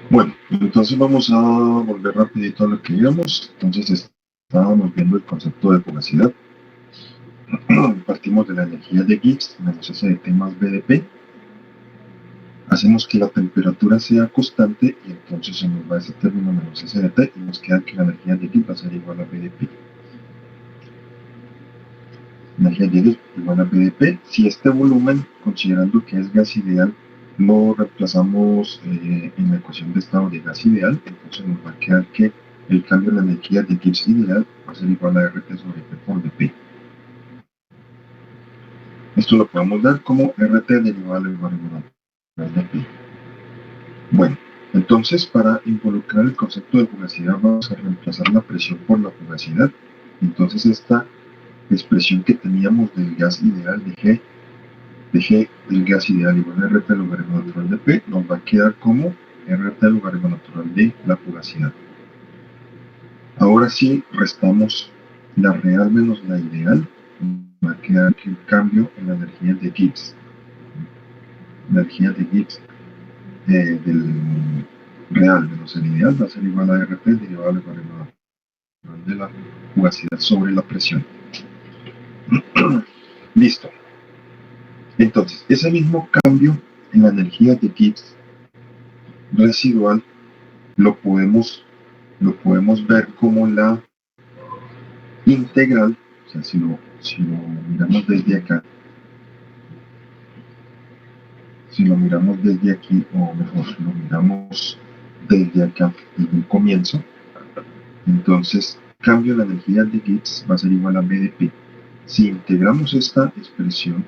Bueno, entonces vamos a volver rapidito a lo que íbamos. Entonces estábamos viendo el concepto de fugacidad. Partimos de la energía de Gibbs menos S de T más B de P. Hacemos que la temperatura sea constante y entonces se nos va ese término menos S de T y nos queda que la energía de Gibbs va a ser igual a B de P. Energía de Gibbs igual a B de P. Si este volumen, considerando que es gas ideal, lo reemplazamos en la ecuación de estado de gas ideal, entonces nos va a quedar que el cambio en la energía de Gibbs ideal va a ser igual a RT sobre P por dP. Esto lo podemos dar como RT derivado del logaritmo natural de P. Bueno, entonces para involucrar el concepto de fugacidad vamos a reemplazar la presión por la fugacidad. Entonces esta expresión que teníamos del gas ideal de G del gas ideal igual a RT logaritmo natural de P nos va a quedar como RT logaritmo natural de la fugacidad. Ahora sí restamos la real menos la ideal, va a quedar aquí el cambio en la energía de Gibbs. La energía de Gibbs del real menos el ideal va a ser igual a RT derivado del logaritmo natural de la fugacidad sobre la presión. Listo. Entonces, ese mismo cambio en la energía de Gibbs residual lo podemos ver como la integral, o sea, si lo miramos desde acá, si lo miramos desde aquí, o mejor, si lo miramos desde acá, desde el comienzo, entonces cambio la energía de Gibbs va a ser igual a B de P. Si integramos esta expresión,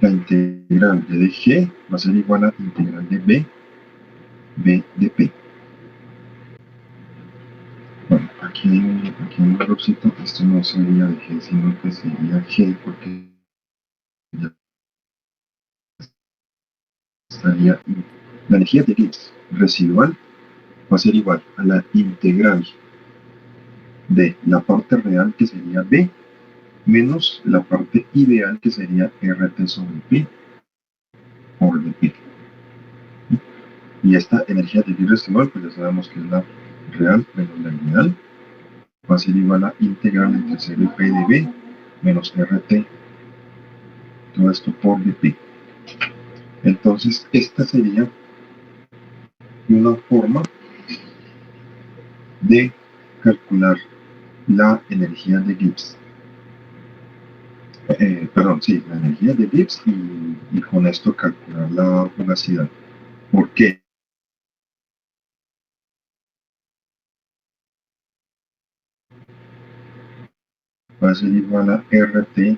la integral de G va a ser igual a integral de B de P. Bueno, aquí hay un errorcito, esto no sería de G, sino que sería G, porque ya estaría la energía de Gibbs residual va a ser igual a la integral de la parte real, que sería B, menos la parte ideal, que sería RT sobre P por dP. Y esta energía de Gibbs residual, pues ya sabemos que es la real menos la ideal, va a ser igual a integral entre 0 y P de B menos RT, todo esto por dP. Entonces, esta sería una forma de calcular la energía de Gibbs. La energía de Gibbs y con esto calcular la fugacidad. ¿Por qué? Va a ser igual a RT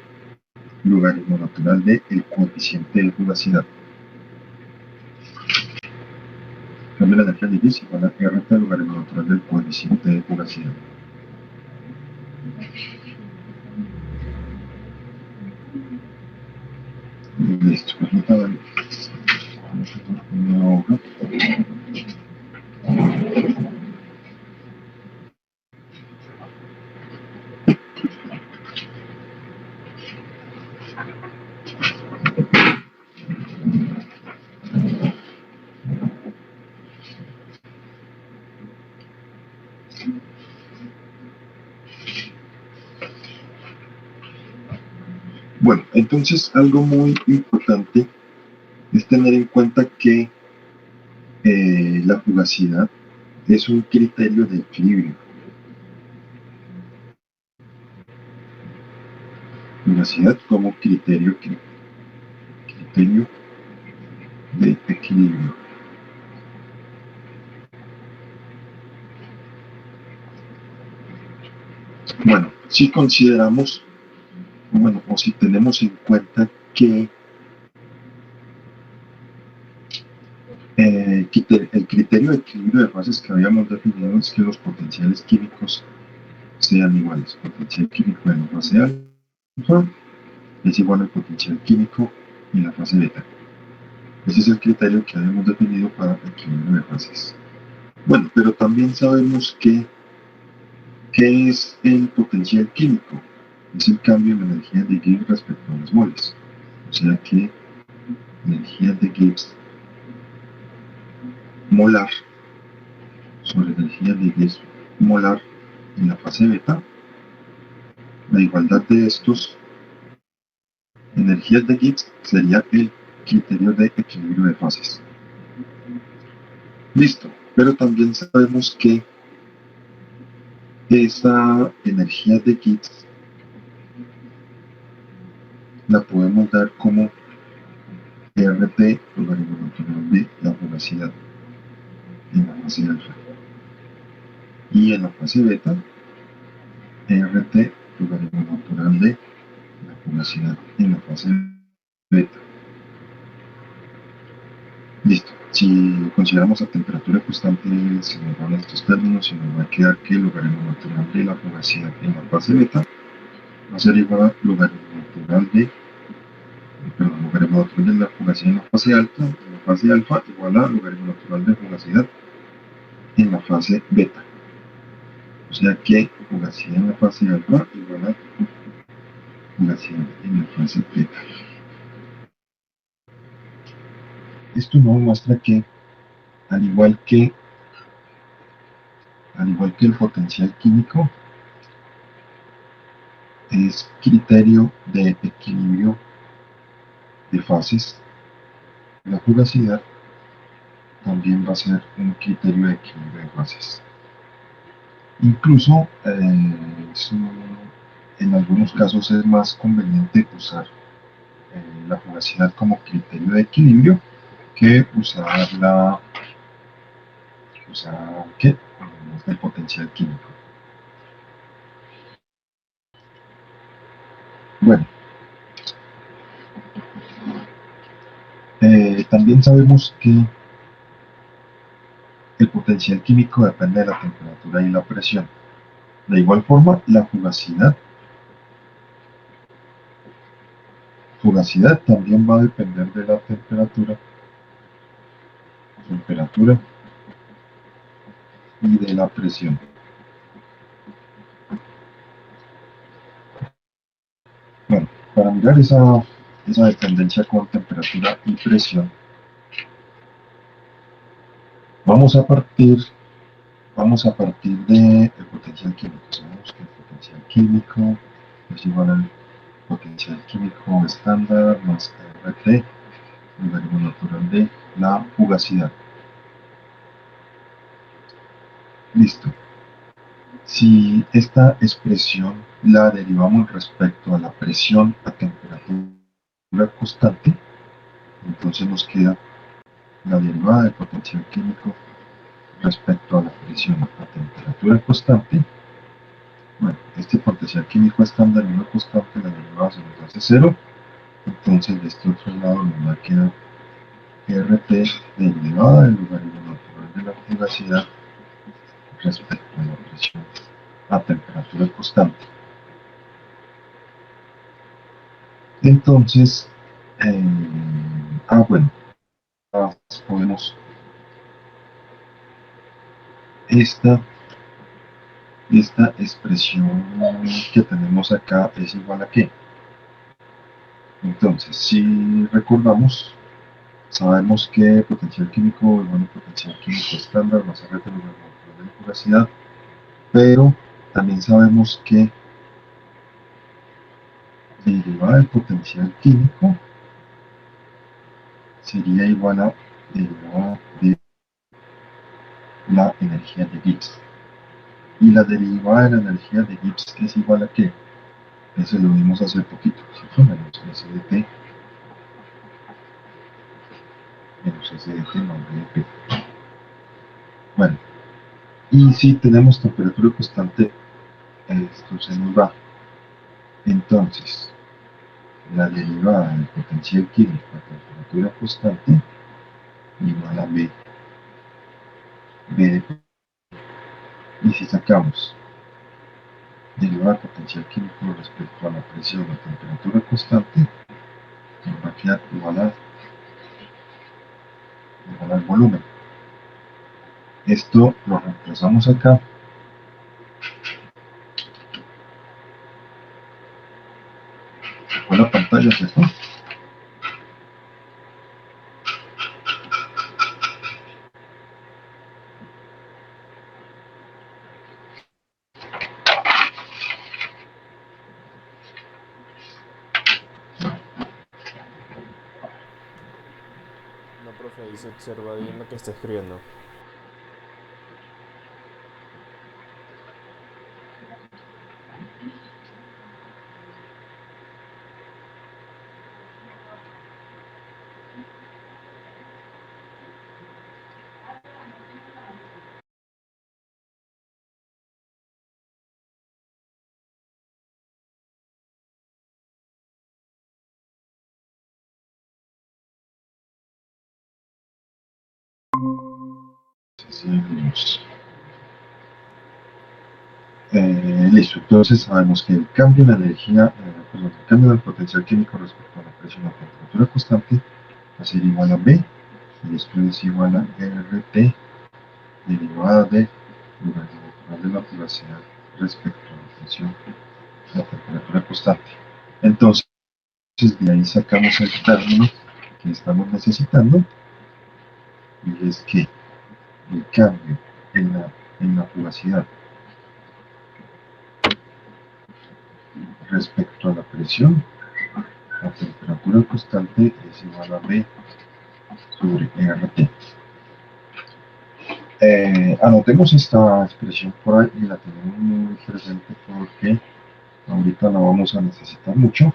logaritmo natural de el coeficiente de fugacidad. Cambio la energía de Gibbs igual a RT logaritmo natural del coeficiente de fugacidad. Listo, permítanme una hoja. Bueno, entonces algo muy importante es tener en cuenta que la fugacidad es un criterio de equilibrio. Fugacidad como criterio de equilibrio. Bueno, si consideramos, o si tenemos en cuenta que el criterio de equilibrio de fases que habíamos definido es que los potenciales químicos sean iguales. Potencial químico en la fase alfa es igual al potencial químico en la fase beta. Ese es el criterio que habíamos definido para el equilibrio de fases. Bueno, pero también sabemos que ¿qué es el potencial químico? Es el cambio en la energía de Gibbs respecto a los moles. O sea que energía de Gibbs molar sobre energía de Gibbs molar en la fase beta, la igualdad de estos energías de Gibbs sería el criterio de equilibrio de fases. Listo, pero también sabemos que esa energía de Gibbs la podemos dar como RT logaritmo natural de la fugacidad en la fase alfa. Y en la fase beta, RT logaritmo natural de la fugacidad en la fase beta. Listo. Si consideramos a temperatura constante, se nos van estos términos y nos va a quedar que el logaritmo natural de la fugacidad en la fase beta va a ser igual a logaritmo natural de la fugacidad en la fase alta, en la fase alfa, igual a logaritmo natural de fugacidad en la fase beta. O sea que fugacidad en la fase alfa igual a fugacidad en la fase beta. Esto nos muestra que, al igual que el potencial químico, es criterio de equilibrio de fases, la fugacidad también va a ser un criterio de equilibrio de fases. Incluso en algunos casos es más conveniente usar la fugacidad como criterio de equilibrio que usar el potencial químico. Bueno, también sabemos que el potencial químico depende de la temperatura y la presión. De igual forma, la fugacidad también va a depender de la temperatura y de la presión. Bueno, para mirar esa dependencia con temperatura y presión, vamos a partir del potencial químico. Sabemos que el potencial químico es igual al potencial químico estándar más RT, logaritmo natural de la fugacidad. Listo. Si esta expresión la derivamos respecto a la presión a temperatura constante, entonces nos queda la derivada del potencial químico respecto a la presión a temperatura constante. Bueno, este potencial químico estándar y una constante, la derivada se nos hace cero, entonces de este otro lado nos va a quedar RT derivada del logaritmo natural de la fugacidad respecto a la presión a temperatura constante. Entonces, bueno, podemos esta expresión que tenemos acá es igual a qué. Entonces, si recordamos, sabemos que potencial químico igual a potencial químico estándar más RT de la fugacidad, pero también sabemos que derivada del potencial químico sería igual a derivada de la energía de Gibbs. Y la derivada de la energía de Gibbs es igual a qué? Eso lo vimos hace poquito, ¿cierto? Menos SDT más BP. Bueno, y si tenemos temperatura constante, esto se nos va. Entonces, la derivada del potencial químico a temperatura constante igual a B de P. Y si sacamos derivada del potencial químico respecto a la presión a temperatura constante, nos va a quedar igual a igual al volumen. Esto lo reemplazamos acá. Fue la pantalla, ¿cierto? No, profe, ahí se observa bien lo que está escribiendo. Seguimos. Listo, entonces sabemos que el cambio en la energía, perdón, el cambio del potencial químico respecto a la presión a temperatura constante va a ser igual a B, y esto es igual a RT derivada de lugares natural de la privacidad respecto a la presión a la temperatura constante. Entonces, de ahí sacamos el término que estamos necesitando, y es que el cambio en la privacidad respecto a la presión a temperatura constante es igual a B sobre RT. Anotemos esta expresión por ahí y la tenemos muy presente porque ahorita la vamos a necesitar mucho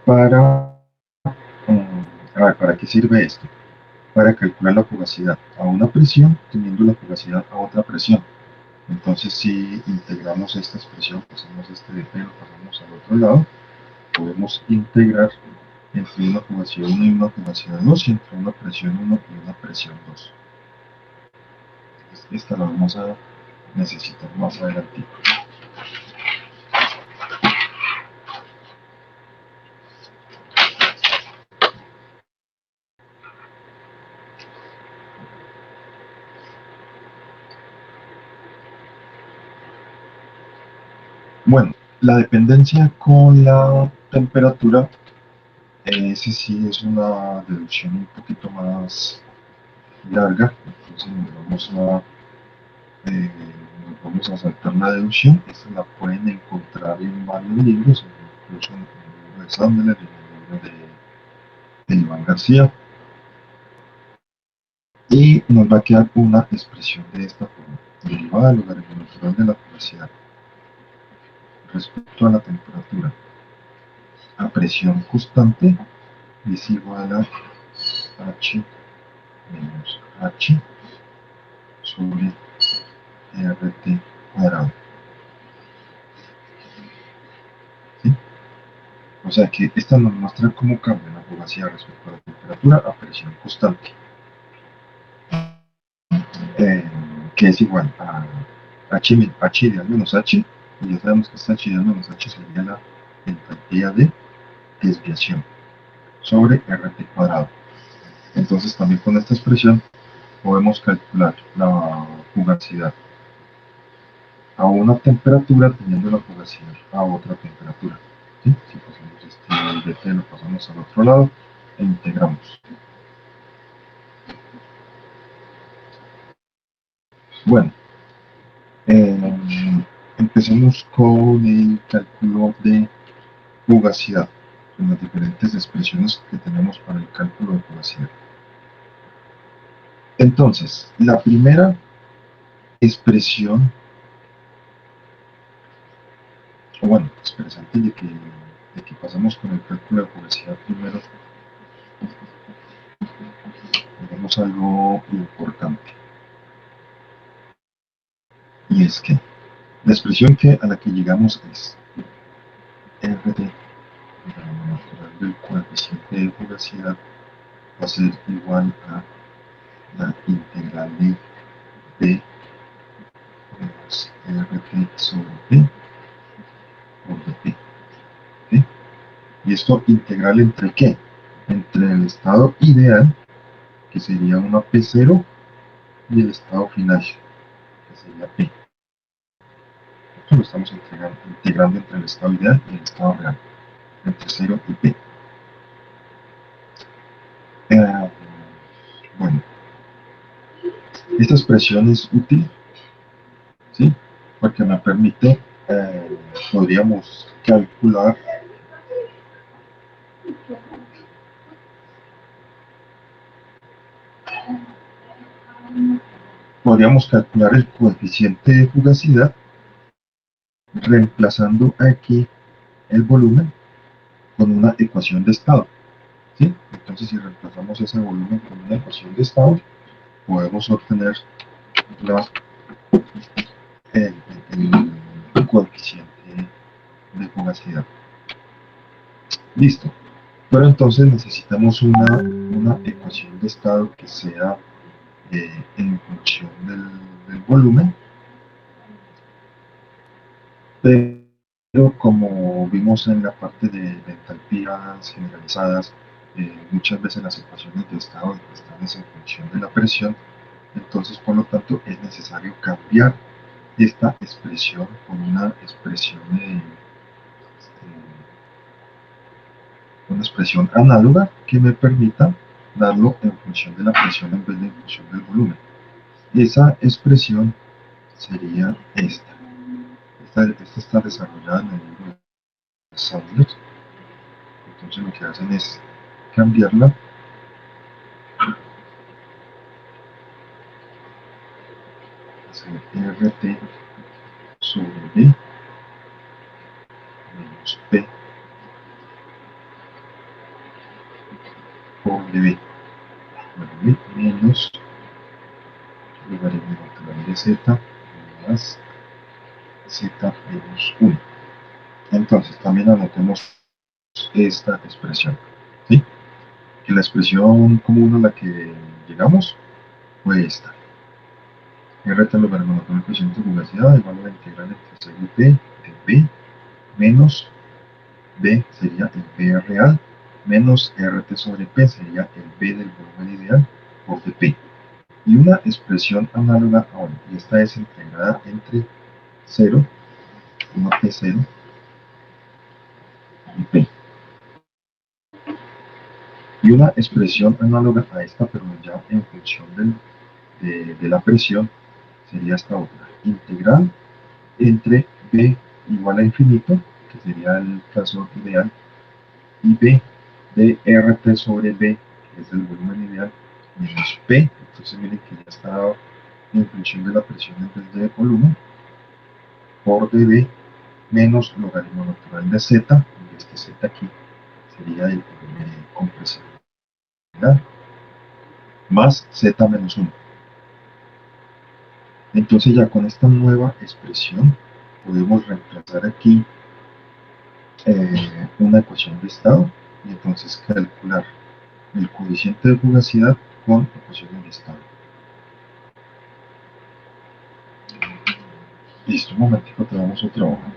para... a ver, ¿para qué sirve esto? Para calcular la fugacidad a una presión teniendo la fugacidad a otra presión. Entonces, si integramos esta expresión, pasamos este de P, lo pasamos al otro lado, podemos integrar entre una fugacidad 1 y una fugacidad 2 y entre una presión 1 y una presión 2. Esta la vamos a necesitar más adelante. Bueno, la dependencia con la temperatura, ese sí es una deducción un poquito más larga, entonces eh, nos vamos a saltar la deducción. Esta la pueden encontrar en varios libros, incluso en el libro de Sandler, en el libro de Iván García, y nos va a quedar una expresión de esta forma: derivada del logaritmo natural de la velocidad respecto a la temperatura a presión constante es igual a H menos H sobre RT cuadrado. ¿Sí? O sea que esta nos muestra cómo cambia la fugacidad respecto a la temperatura a presión constante, eh, que es igual a H ideal menos H, y ya sabemos que esta H ideal menos H sería la entalpía de desviación sobre RT cuadrado. Entonces también con esta expresión podemos calcular la fugacidad a una temperatura teniendo la fugacidad a otra temperatura. ¿Sí? Si pasamos este dt, lo pasamos al otro lado e integramos. Bueno, empecemos con el cálculo de fugacidad, con las diferentes expresiones que tenemos para el cálculo de fugacidad. Entonces, la primera expresión, o bueno, espera, antes de que pasamos con el cálculo de fugacidad, primero tenemos algo importante, y es que la expresión a la que llegamos es RT, la natural del coeficiente de fugacidad, va a ser igual a la integral de B menos RT sobre P por dP. ¿Sí? ¿Y esto integral entre qué? Entre el estado ideal que sería una P0, y el estado final, que sería P. Esto lo estamos integrando entre el estado ideal y el estado real, entre 0 y P. Bueno, esta expresión es útil, ¿sí? Porque me permite, podríamos calcular el coeficiente de fugacidad reemplazando aquí el volumen con una ecuación de estado, ¿sí? Entonces, si reemplazamos ese volumen con una ecuación de estado, podemos obtener la, el, el coeficiente de fugacidad. Listo. Pero entonces necesitamos una ecuación de estado que sea en función del volumen, pero como vimos en la parte de entalpías generalizadas, muchas veces las ecuaciones de estado están en función de la presión. Entonces, por lo tanto, es necesario cambiar esta expresión con una expresión análoga que me permita darlo en función de la presión en vez de en función del volumen. Esa expresión sería esta. Esta está desarrollada en el libro de Sandler. Entonces lo que hacen es cambiarla a ser RT sobre B menos P por B. Bueno, B menos logaritmo natural de Z más Z menos 1. Entonces también anotemos esta expresión, ¿sí? Que la expresión común a la que llegamos fue esta. RT logaritmo natural del coeficiente de fugacidad igual a la integral entre C y P de B menos B sería el B real menos RT sobre P sería el B del volumen ideal por dP. Y una expresión análoga ahora, y esta es integrada entre 0, una P0 y P. Y una expresión análoga a esta, pero ya en función de la presión, sería esta otra. Integral entre B igual a infinito, que sería el caso ideal, y B de RT sobre B, que es el volumen ideal, menos P. Entonces miren que ya está en función de la presión en vez de volumen, por dB menos logaritmo natural de Z, y este Z aquí sería el compresión, más Z menos 1. Entonces ya con esta nueva expresión podemos reemplazar aquí una ecuación de estado y entonces calcular el coeficiente de fugacidad con ecuaciones de estado. Listo, un momentico, te damos otra hoja.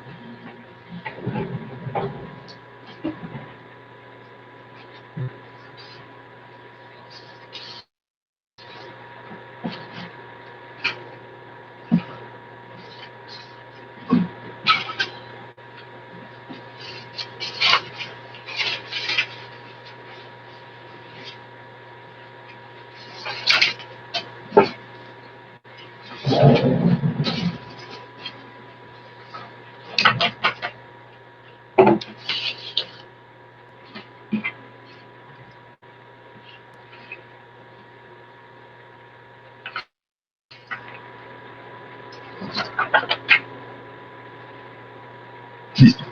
Listo.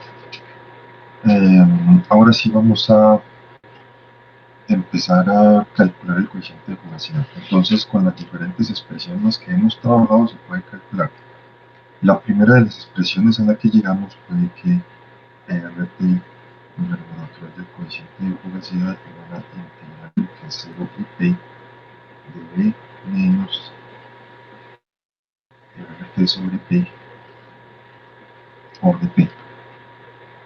Ahora sí vamos a empezar a calcular el coeficiente de fugacidad. Entonces, con las diferentes expresiones que hemos trabajado se puede calcular. La primera de las expresiones a la que llegamos fue que RT, el natural del coeficiente de fugacidad, igual a integral entre 0 y P de B menos RT sobre P por dP.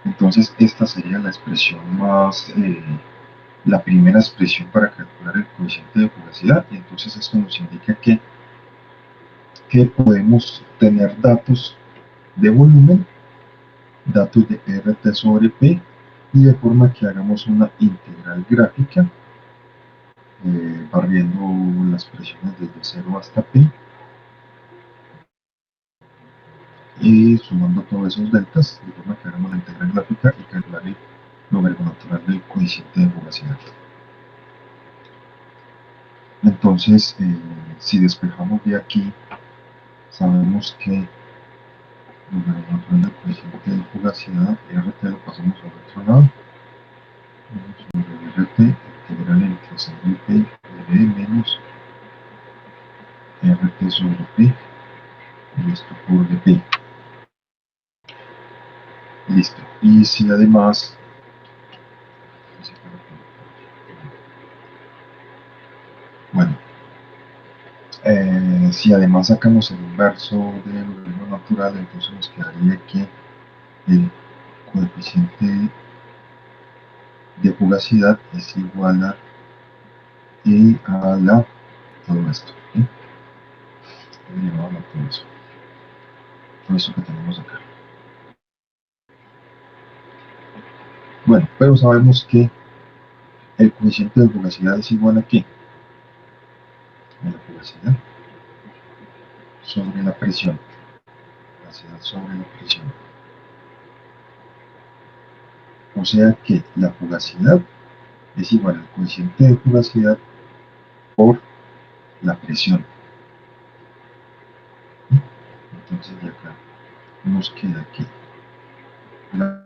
Entonces, esta sería la expresión más, la primera expresión para calcular el coeficiente de fugacidad, y entonces esto nos indica que podemos tener datos de volumen, datos de RT sobre P, y de forma que hagamos una integral gráfica barriendo las presiones desde 0 hasta P y sumando todos esos deltas, de forma que hagamos la integral gráfica y calcular el logaritmo natural del coeficiente de fugacidad. Entonces, si despejamos de aquí, sabemos que el logaritmo natural del coeficiente de fugacidad, RT, lo pasamos al otro lado, sobre RT, integral entre sobre P de B menos RT sobre P, y esto por de P. Listo. Y si además si además sacamos el inverso del logaritmo natural, entonces nos quedaría que el coeficiente de fugacidad es igual a E a la todo esto, ¿sí? Elevado a todo eso. Todo eso que tenemos acá. Bueno, pero sabemos que el coeficiente de fugacidad es igual a ¿qué? A la fugacidad sobre la presión. Fugacidad sobre la presión. O sea que la fugacidad es igual al coeficiente de fugacidad por la presión. Entonces de acá nos queda aquí la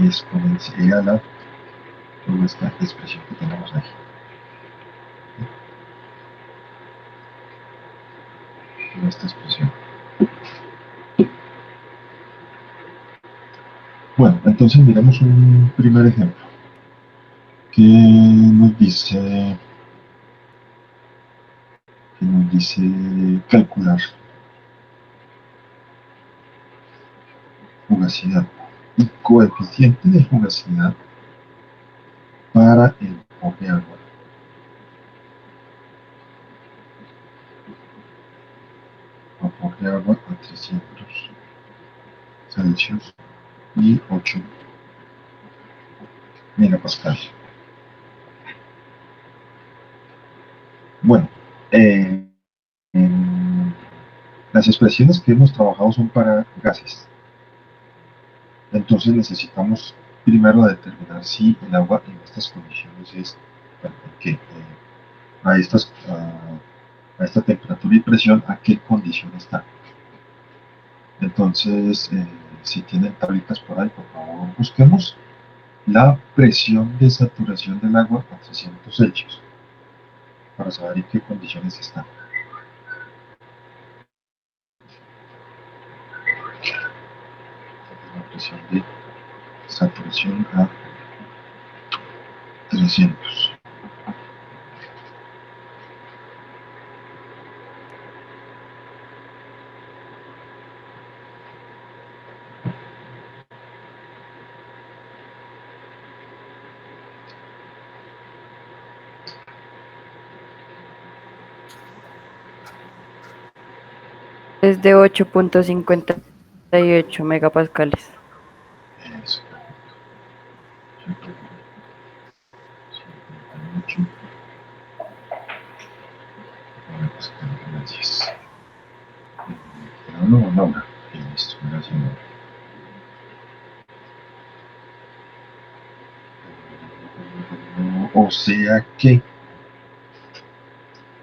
exponencial a toda esta expresión que tenemos aquí. Toda esta expresión. Bueno, entonces miremos un primer ejemplo que nos dice calcular fugacidad y coeficiente de fugacidad para el vapor de agua. Vapor de agua a 300 Celsius y 8 megapascal. Bueno, las expresiones que hemos trabajado son para gases. Entonces necesitamos primero determinar si el agua en estas condiciones es a esta temperatura y presión, a qué condición está. Entonces, si tienen tablitas por ahí, por favor busquemos la presión de saturación del agua a 300 Celsius para saber en qué condiciones está. La presión de saturación a 300. Es de 8.58 megapascales. Eso. 58. Gracias. No, Laura. Listo, gracias. O sea que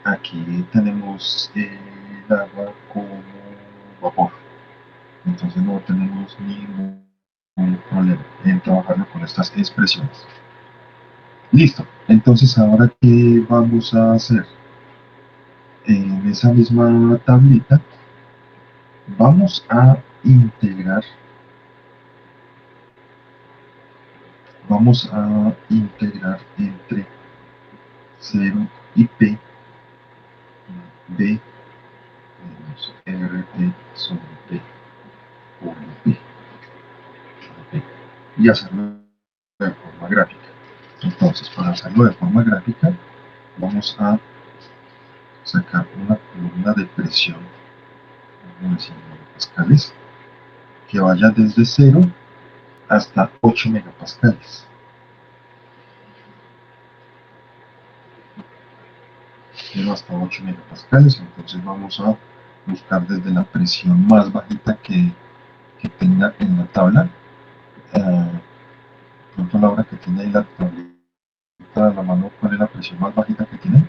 aquí tenemos el agua como vapor. Entonces no tenemos ningún problema en trabajarlo con estas expresiones. Listo. Entonces ahora, ¿qué vamos a hacer? En esa misma tablita vamos a integrar entre 0 y P B menos RT sobre P. y hacerlo de forma gráfica. Entonces, para hacerlo de forma gráfica, vamos a sacar una columna de presión, vamos a decir, megapascales, que vaya desde 0 hasta 8 megapascales. 0 hasta 8 megapascales, entonces vamos a buscar desde la presión más bajita que tenga en la tabla. Pronto Laura, que tiene ahí la tablita a la mano, ¿cuál es la presión más bajita que tiene?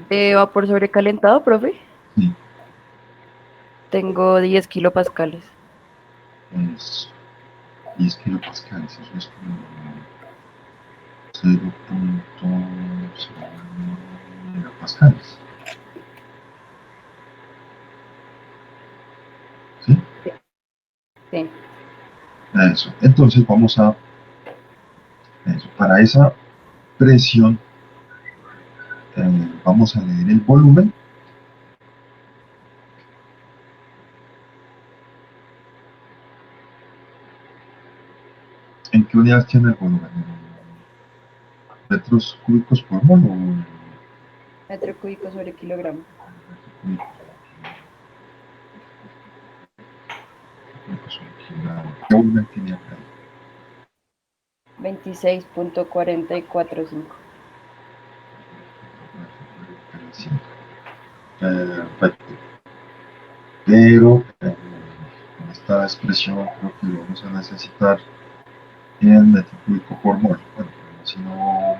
De vapor sobrecalentado, profe, Sí, tengo 10 kilopascales. es 10 kilopascales, eso es como 0.0 megapascales. ¿Sí? Sí. Eso. Entonces vamos a eso. Para esa presión vamos a leer el volumen. ¿En qué unidades tiene el volumen? ¿En metros cúbicos por mol o en Metro cúbico sobre kilogramo. cúbicos por kilogramo? ¿Qué volumen tiene acá? 26.445. Perfecto. Pero en esta expresión creo que vamos a necesitar en metro cúbico por mol. Bueno, si no,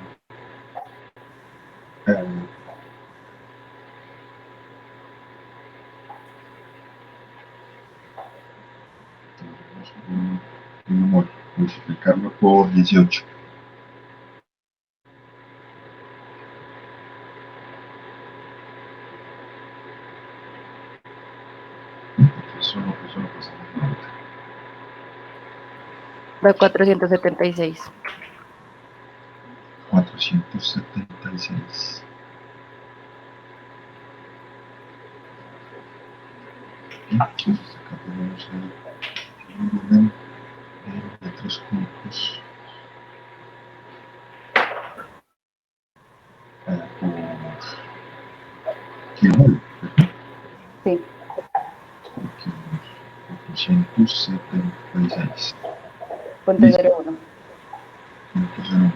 tenemos un mol, multiplicarlo por 18. Eso lo pasamos ahorita. Da 476. 476. Entonces acá tenemos el volumen en metros cúbicos por kilomol. Sí. 476. Punto Listo. 01. Entonces, no,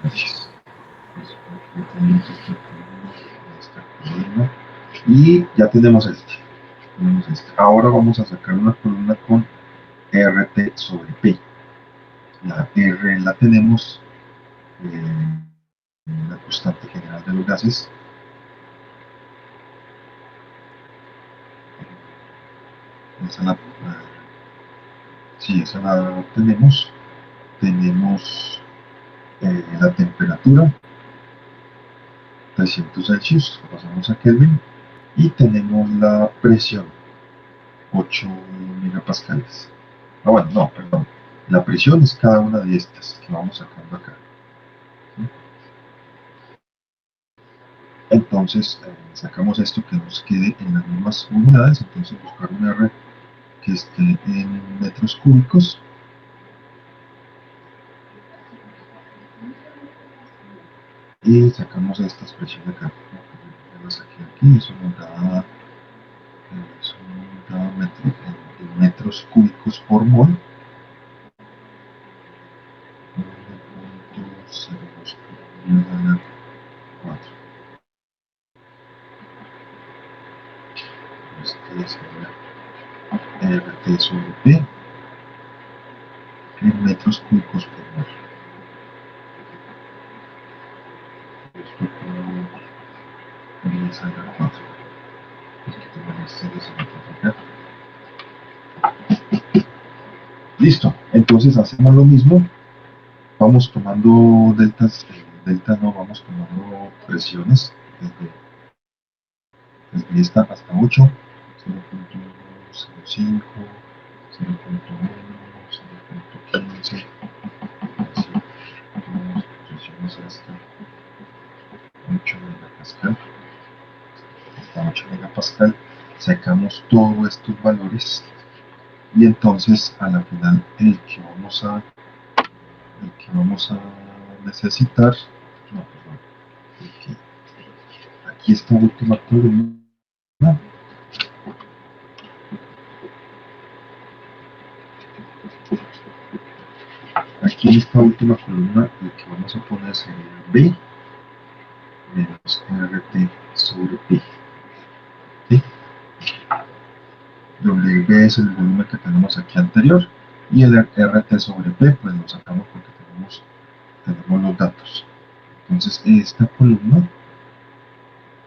gracias. Pues, aquí tenemos esta columna. Y ya tenemos este. Ahora vamos a sacar una columna con RT sobre P. La R la tenemos en la constante general de los gases. Esa sí, esa la tenemos. Tenemos la temperatura, 300 Celsius, la pasamos a Kelvin. Y tenemos la presión, 8 megapascales. Ah, bueno, no, perdón. La presión es cada una de estas que vamos sacando acá. ¿Sí? Entonces, sacamos esto que nos quede en las mismas unidades. Entonces, buscar un R que esté en metros cúbicos. Y sacamos esta expresión de acá. Ya la saqué aquí. Eso nos da en metros cúbicos por mol. 1.02 este sería RT sobre P en metros cúbicos por mol. Esto podría ser 4. Listo, entonces hacemos lo mismo, vamos tomando deltas, vamos tomando presiones desde esta hasta 8, 0.05, 0.1, 0.15, presiones hasta 8 megapascal. Hasta 8 megapascal sacamos todos estos valores y entonces a la final el que vamos a necesitar, no, perdón, aquí esta última columna, aquí en esta última columna el que vamos a poner sería B menos RT sobre P, ¿sí? Donde B es el volumen que tenemos aquí anterior y el RT sobre P pues lo sacamos porque tenemos los datos. Entonces esta columna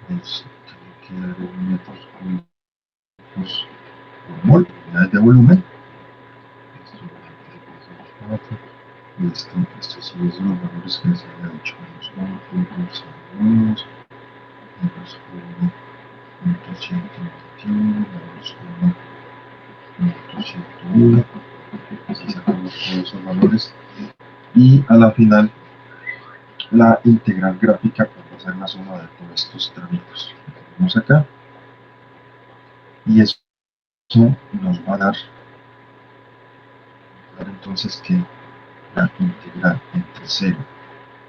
nos tiene que dar en metros cúbicos por mol, unidades de volumen. Esto sí es los valores que les había dicho, menos 1.02, menos 1.121, menos 1.101, así sacamos todos esos valores y a la final la integral gráfica pues, va a ser la suma de todos estos términos que tenemos acá y eso nos va a dar entonces que la integral entre 0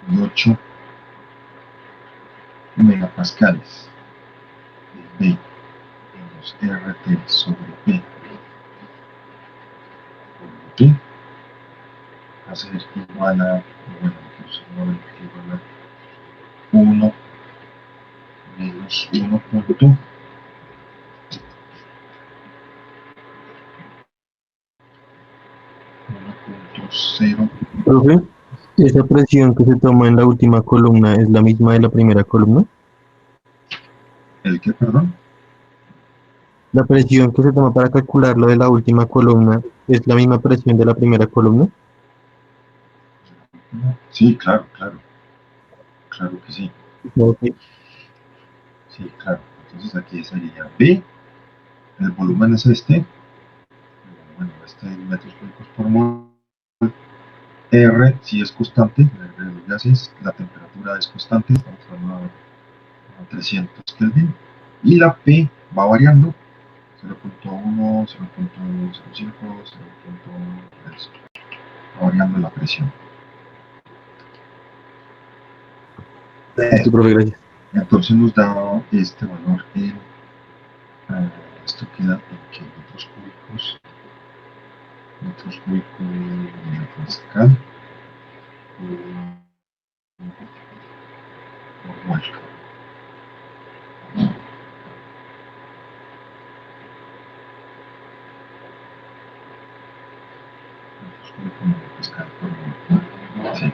y 8 megapascales de B menos RT sobre P por P va a ser igual a, bueno, pues igual a 1 menos 1.0. Profe, ¿esa presión que se toma en la última columna es la misma de la primera columna? ¿El qué, perdón? ¿La presión que se toma para calcular lo de la última columna es la misma presión de la primera columna? Sí, claro, claro que sí. Ok. Sí, claro. Entonces aquí sería B, el volumen es este, bueno, este en metros cúbicos por mol. R si es constante, R de los gases, la temperatura es constante, estamos hablando a 300 Kelvin, y la P va variando, 0.1, 0.05, 0.3, va variando la presión. Listo, profe, gracias. Entonces nos da este valor en, esto queda en que metros cúbicos de Pascal por mol. Sí.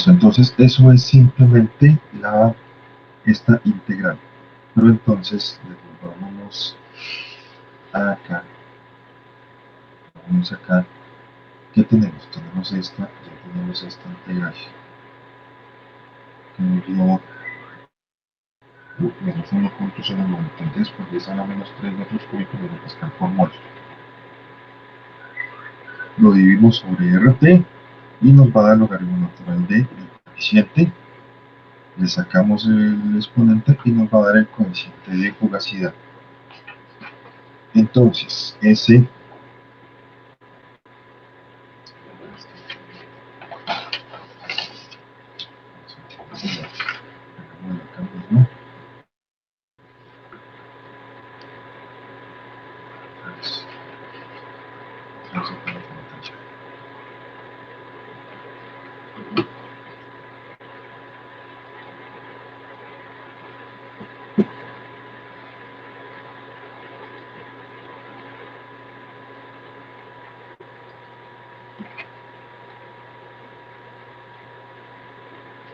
Entonces eso es simplemente esta integral. Pero entonces devolvámonos acá. Vamos acá. ¿Qué tenemos? Tenemos esta, ya tenemos esta integral. Que nos dio menos 1.093 por 10 a la menos 3 metros cúbicos de Pascal por mol. Lo dividimos sobre RT y nos va a dar el logaritmo natural del coeficiente. Le sacamos el exponente y nos va a dar el coeficiente de fugacidad. Entonces, ese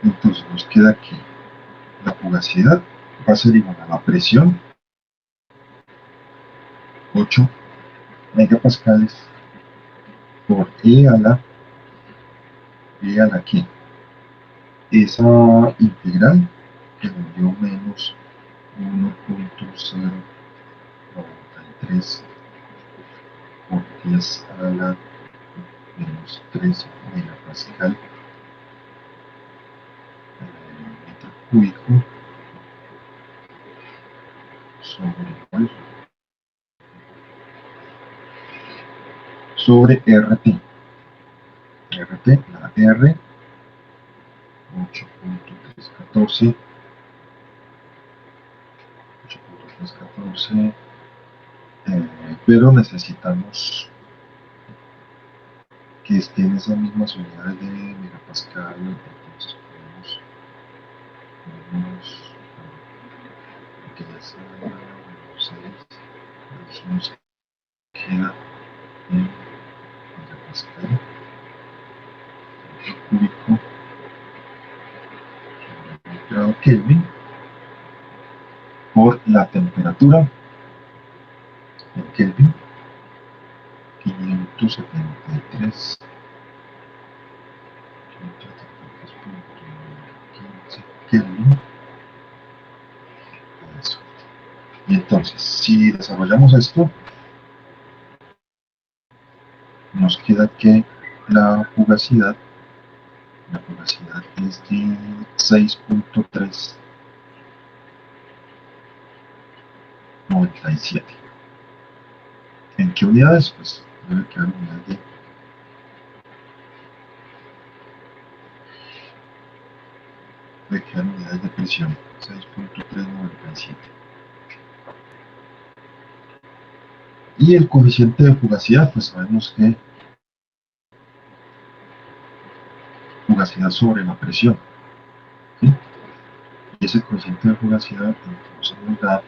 entonces nos queda aquí la fugacidad va a ser igual a la presión 8 megapascales por E a la que esa integral que nos dio menos 1.093 por 10 a la menos 3 megapascal metro cúbico sobre RT. RT, la R, 8.314, 8.314, pero necesitamos que esté en esas mismas unidades de megapascal, entonces ponemos que ya sea 6, eso nos queda en megapascal cúbico sobre grado Kelvin por la temperatura en Kelvin, 573. 573.15 Kelvin. Eso. Y entonces, si desarrollamos esto, nos queda que la fugacidad es de 6.397. ¿En qué unidades? Pues debe quedar unidades de presión, 6.397. Y el coeficiente de fugacidad, pues sabemos que fugacidad sobre la presión, ¿sí? Y ese coeficiente de fugacidad entonces nos da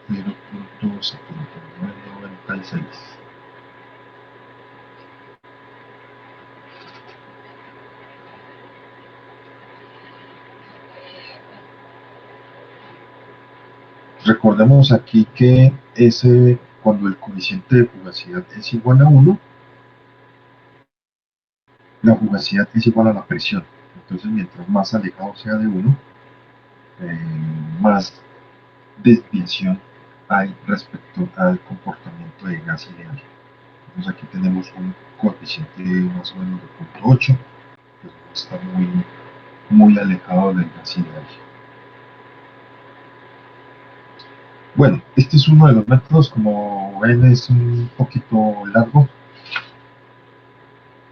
0.7996. Recordemos aquí que cuando el coeficiente de fugacidad es igual a 1, la fugacidad es igual a la presión. Entonces, mientras más alejado sea de 1, más desviación hay respecto al comportamiento de gas y de aire. Entonces aquí tenemos un coeficiente más o menos de 0.8, que está muy alejado del gas y de aire. Bueno, este es uno de los métodos, como ven es un poquito largo.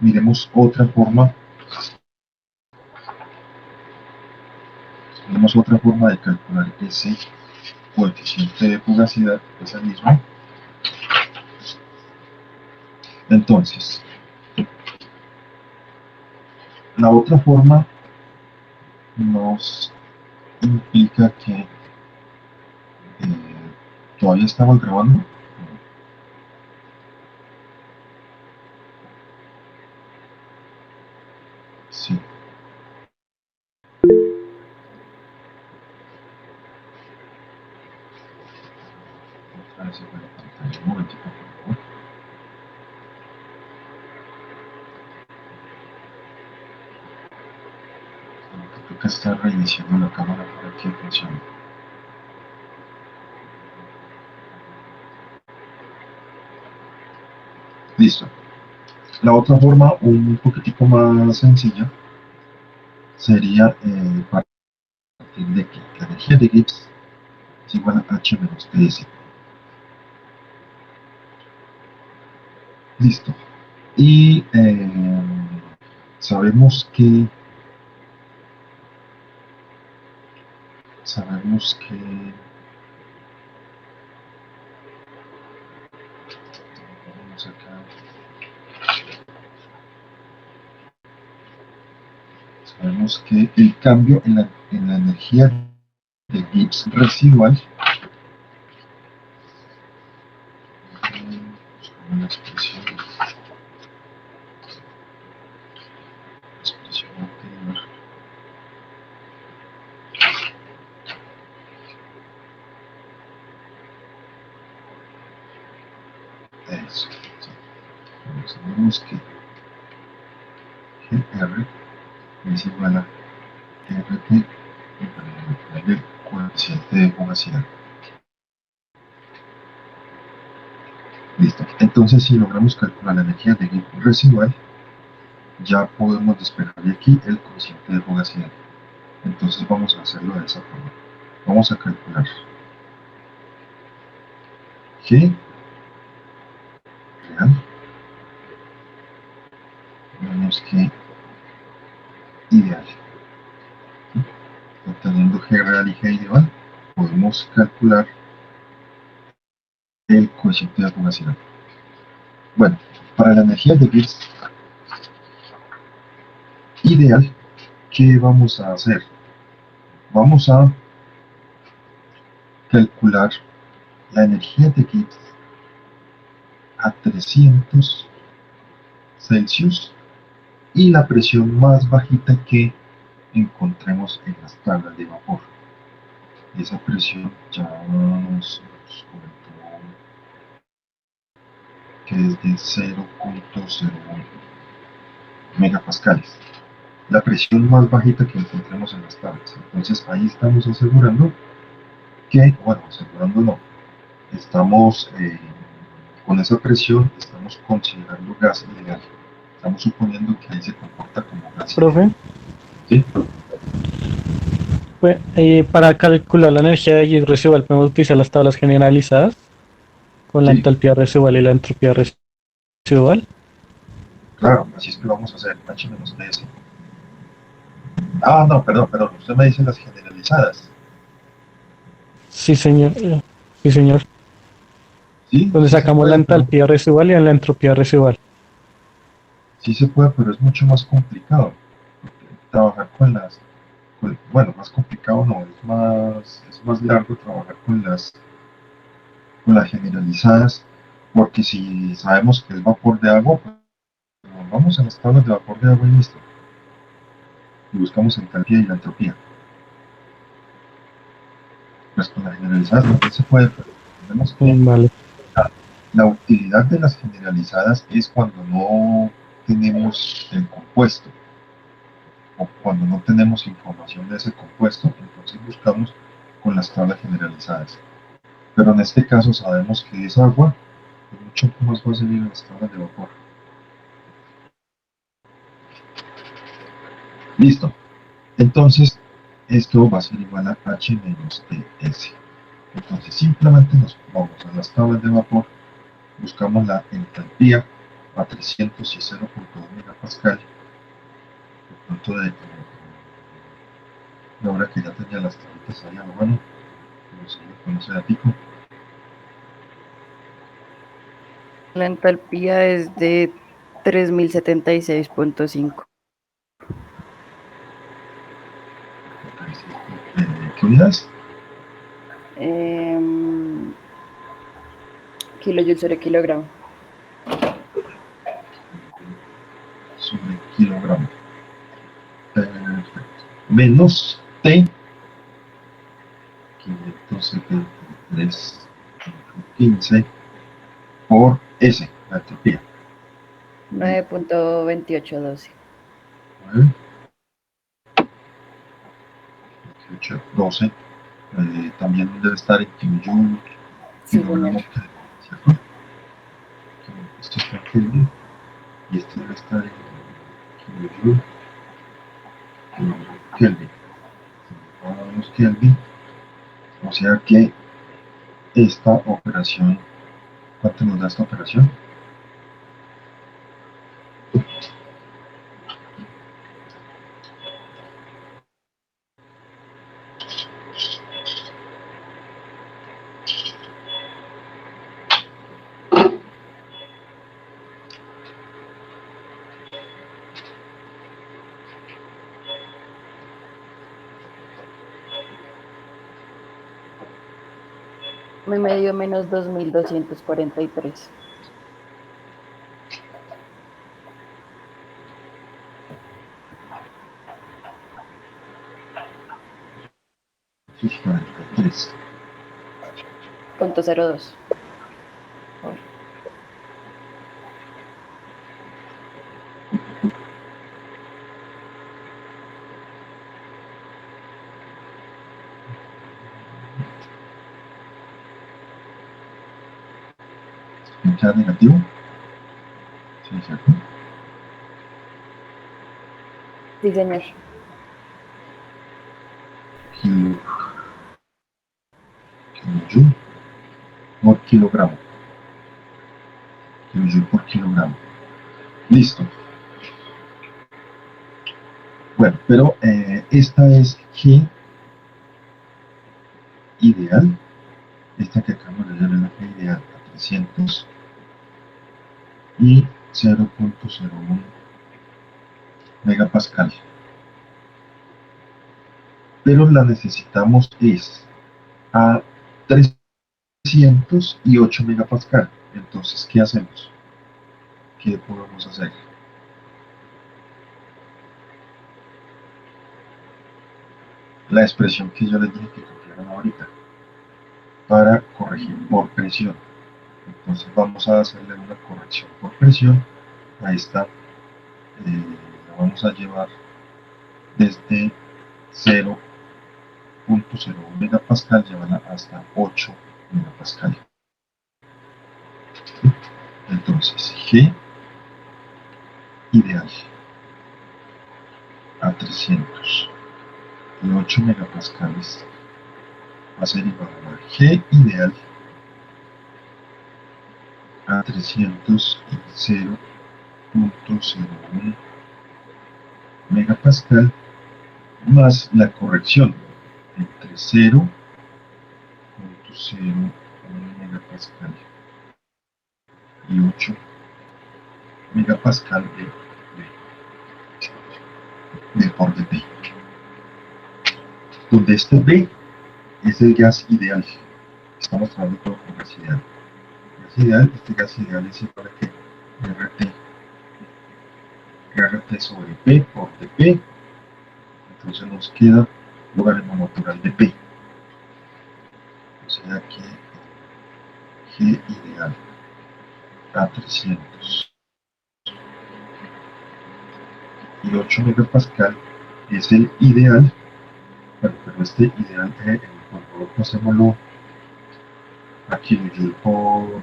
Miremos otra forma. Tenemos otra forma de calcular ese coeficiente de fugacidad, esa misma. Entonces, la otra forma nos implica que todavía estamos grabando. Sí. Otra vez se fue la pantalla. Un momentito, por favor. Creo que está reiniciando la cámara para que funcione. Listo. La otra forma, un poquitico más sencilla, sería partir de que la energía de Gibbs es igual a H menos TS. Listo. Y sabemos que vamos acá. Sabemos que el cambio en la energía de Gibbs residual, una expresión anterior, eso, sabemos que GR es igual a RT el coeficiente de fugacidad. Listo. Entonces, si logramos calcular la energía de Gibbs residual, ya podemos despejar de aquí el coeficiente de fugacidad. Entonces vamos a hacerlo de esa forma. Vamos a calcular G real menos G ideal. Obteniendo G real y G ideal, podemos calcular el coeficiente de fugacidad. Bueno, para la energía de Gibbs ideal, ¿qué vamos a hacer? Vamos a calcular la energía de Gibbs a 300 Celsius y la presión más bajita que encontremos en las tablas de vapor. Esa presión ya nos comentó que es de 0.01 megapascales. La presión más bajita que encontremos en las tablas. Entonces ahí estamos asegurando que, bueno, asegurando no, estamos con esa presión, estamos considerando gas ideal. Estamos suponiendo que ahí se comporta como gas Profe, ideal. ¿Sí? pues, para calcular la energía de Gibbs residual podemos utilizar las tablas generalizadas con la Sí. entalpía residual y la entropía residual. Claro, así es que vamos a hacer H menos TS. Ah, no, perdón, usted me dice las generalizadas. Sí, señor. Sí, señor. Sí, Donde sí se sacamos la puede, pero entalpía residual y la entropía residual. sí se puede, pero es mucho más complicado. Trabajar con bueno, más complicado no, es más largo trabajar con las generalizadas, porque si sabemos que es vapor de agua, pues nos vamos a las tablas de vapor de agua y listo. Y buscamos entalpía y la entropía. Pues con las generalizadas también se puede, pero tenemos que Vale. la utilidad de las generalizadas es cuando no tenemos el compuesto o cuando no tenemos información de ese compuesto, entonces buscamos con las tablas generalizadas. Pero en este caso sabemos que es agua, es mucho más fácil ir a las tablas de vapor. Listo. Entonces, esto va a ser igual a H menos TS. Entonces, simplemente nos vamos a las tablas de vapor, buscamos la entalpía a 300 y 0.2 megapascal. Punto de ahora que ya tenía las tablitas ahí a la mano, no sé a pico. La entalpía es de 3076.5. ¿Qué unidades? Kilojoules sobre kilogramo. Sobre kilogramo. Perfecto. Menos T 573.15 por S, la entropía. 9.2812. 9, 18, 12. También debe estar en kilojoule, Sí, kilogramo, señor. ¿cierto? Esto está en Kelvin y este debe estar en kilojoule, Kelvin. Vamos Kelvin. O sea que esta operación, ¿cuánto nos da esta operación? Me medio menos 2243. Sus 43. Punto 02. ¿Pinchar negativo? Sí, ¿cierto? Sí, señor. Kilo kilojoule por kilogramo. Kilojoule por kilogramo. Listo. Bueno, pero esta es G ideal. Esta que acabamos de ver es la G ideal a 300 y 0.01 megapascal. Pero la necesitamos es a 308 megapascal. Entonces, ¿qué hacemos? ¿Qué podemos hacer? La expresión que yo les dije que copiaron ahorita para corregir por presión. Entonces vamos a hacerle una corrección por presión a esta, la vamos a llevar desde 0.01 megapascal, llevarla hasta 8 megapascal. Entonces G ideal a 308 megapascales va a ser igual a G ideal a 300.01 megapascal más la corrección entre 0.01 megapascal y 8 megapascal de por de P, donde este B es el gas ideal. Estamos trabajando todo con gas ideal. Gas ideal, este gas ideal es igual a que RT sobre P por dP. Entonces nos queda logaritmo natural de P. O sea que G ideal a 308 megapascal es el ideal. Bueno, pero este ideal, cuando pasémoslo a kilojoule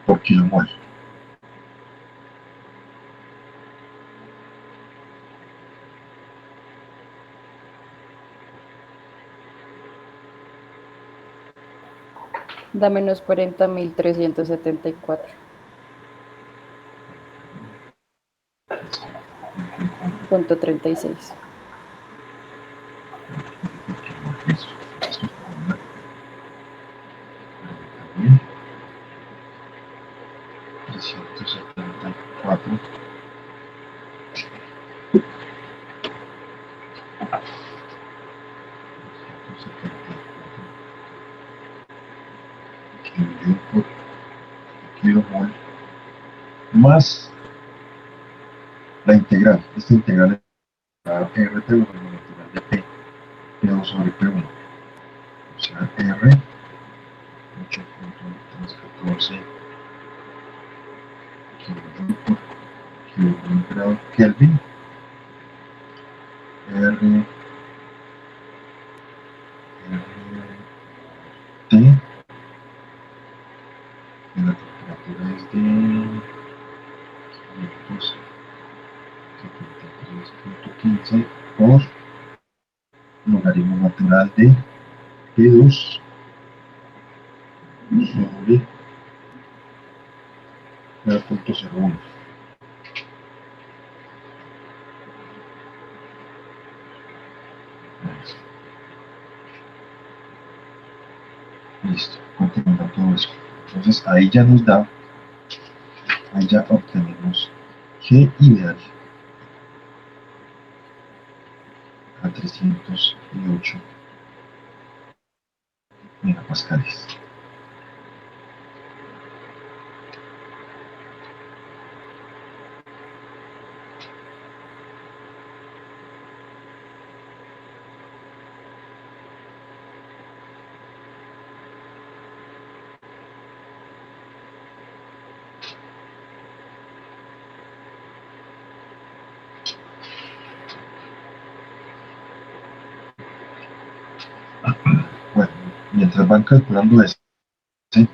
por kilomol. Da menos 40.374. Punto 36. Esto es como una 374 kilojoule por kilomol más la integral. Esta integral es la RT logaritmo natural de P, P2 sobre P1. O sea, R 8.314 kilojoule por kilogramo grado Kelvin. T, y la temperatura es de 573.15 por logaritmo natural de P2 sobre 9.01. Listo, continuando todo eso. Entonces ahí ya nos da, ahí ya obtenemos G ideal a 308 megapascales. Bueno, mientras van calculando eso, ¿sí?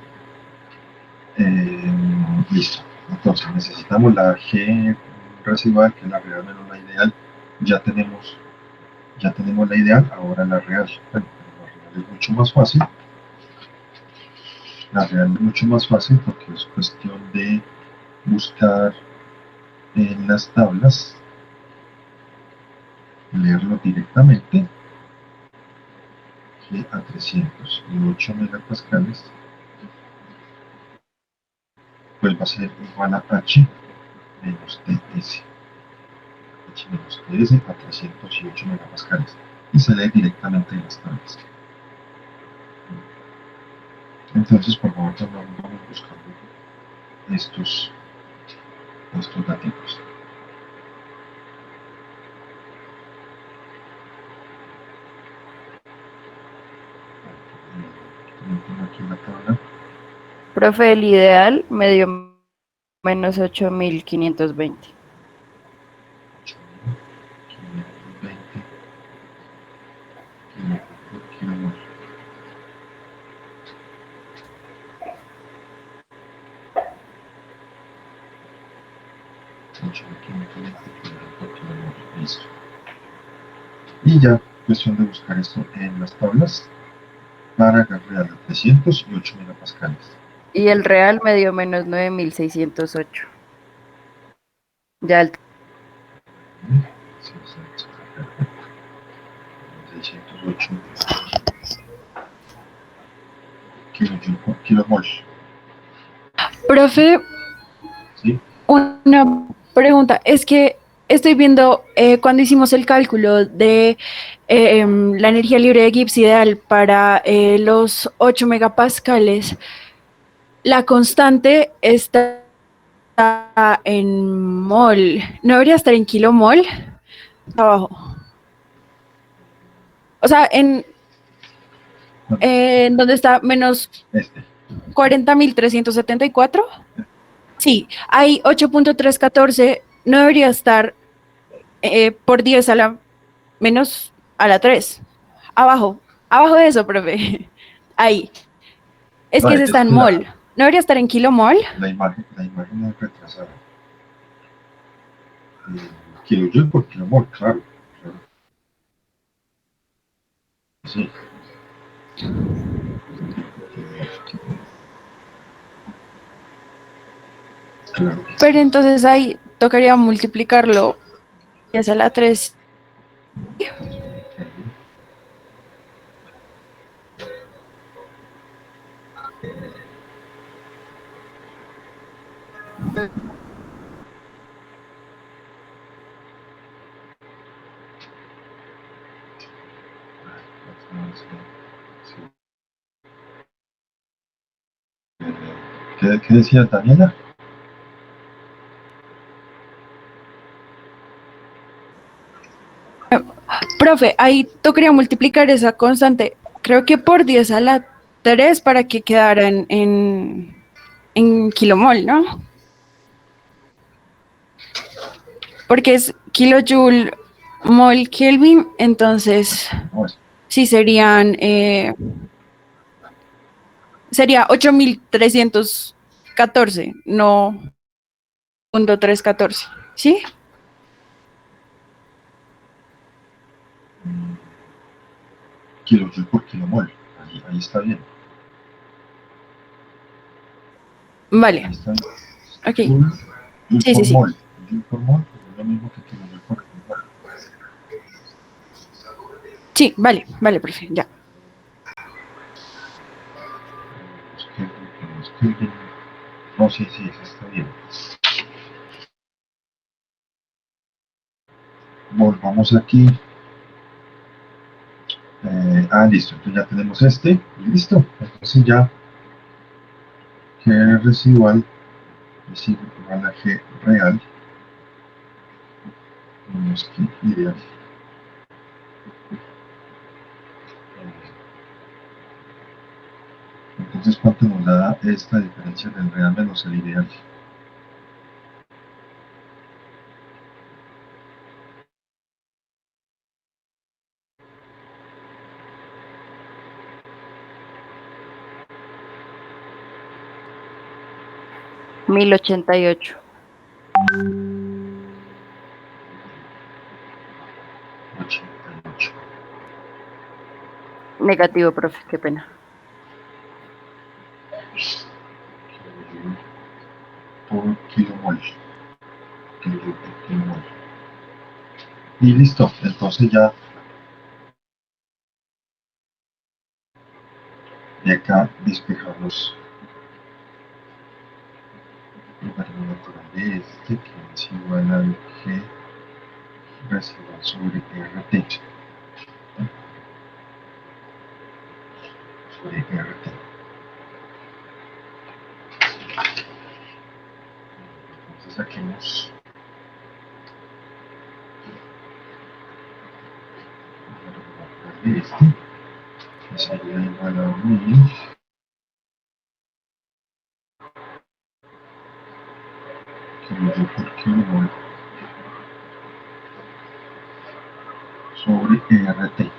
Listo. Entonces necesitamos la G residual, que es la real menos la ideal. Ya tenemos la ideal, ahora la real. Bueno, la real es mucho más fácil. La real es mucho más fácil porque es cuestión de buscar en las tablas, leerlo directamente, que a 308 megapascales pues va a ser igual a H menos TS. H menos TS a 308 megapascales. Y se lee directamente en las tablas. Entonces, por favor, vamos buscando estos datos. Tengo aquí la tabla. Profe, el ideal me dio menos 8.520. 520 por kilomol. Listo. Y ya, cuestión de buscar esto en las tablas para gas real a 308 megapascales. Y el real me dio menos 9.608. Ya el 608 kilojoule por kilomol. Profe, ¿Sí? una pregunta. Es que estoy viendo cuando hicimos el cálculo de la energía libre de Gibbs ideal para los 8 megapascales, la constante está en mol. ¿No debería estar en kilomol? Abajo. O sea, en donde está menos Este. 40.374. Sí, hay 8.314. No debería estar por 10 a la menos a la 3. Abajo, abajo de eso, profe. Ahí. Es que Vale, ese es está en que mol. ¿No debería estar en kilomol? la imagen es retrasada. Kilojoule por kilomol, claro. Sí. Claro. Pero entonces ahí tocaría multiplicarlo 10 a la 3. ¿Qué decía Daniela? Profe, ahí tocaría multiplicar esa constante, creo que por 10 a la 3 para que quedara en kilomol, ¿no? Porque es kilojoule mol Kelvin, entonces No, es sí sería 8.314, no 0.314, ¿sí? kilojoule por kilomol. Ahí está bien. Vale, Ahí está bien. ok, Joule sí, sí, por sí. mol. Joule por mol es lo mismo que kilojoule por kilomol. Sí, vale, vale, profe, ya. No, sí, eso está bien. Volvamos aquí. Listo. Entonces ya tenemos este. Y listo. Entonces ya G residual es igual a G real menos G ideal. Entonces, ¿cuánto nos da esta diferencia del real menos el ideal? mil ochenta y ocho. 88. Negativo, profe, qué pena. kilomol. Kilojoule por kilomol. Y listo, entonces ya de acá despejamos el baremo natural de este, que es igual al G residual sobre RT. Sobre RT. Entonces saquemos el baremo natural de este, que sería igual a 1000 kilojoule por kilomol sobre RT, que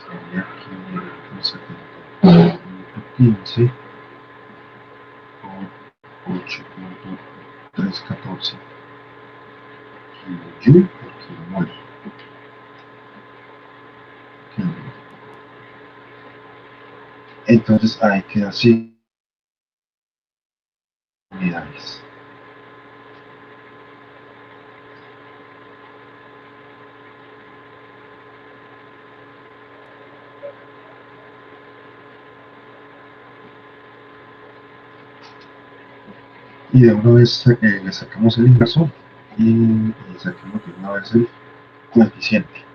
sería 570.15 por 8.314 kilojoule por kilomol. Entonces hay que hacer unidades. Y de una vez le sacamos el inversor y saquemos de una vez el coeficiente.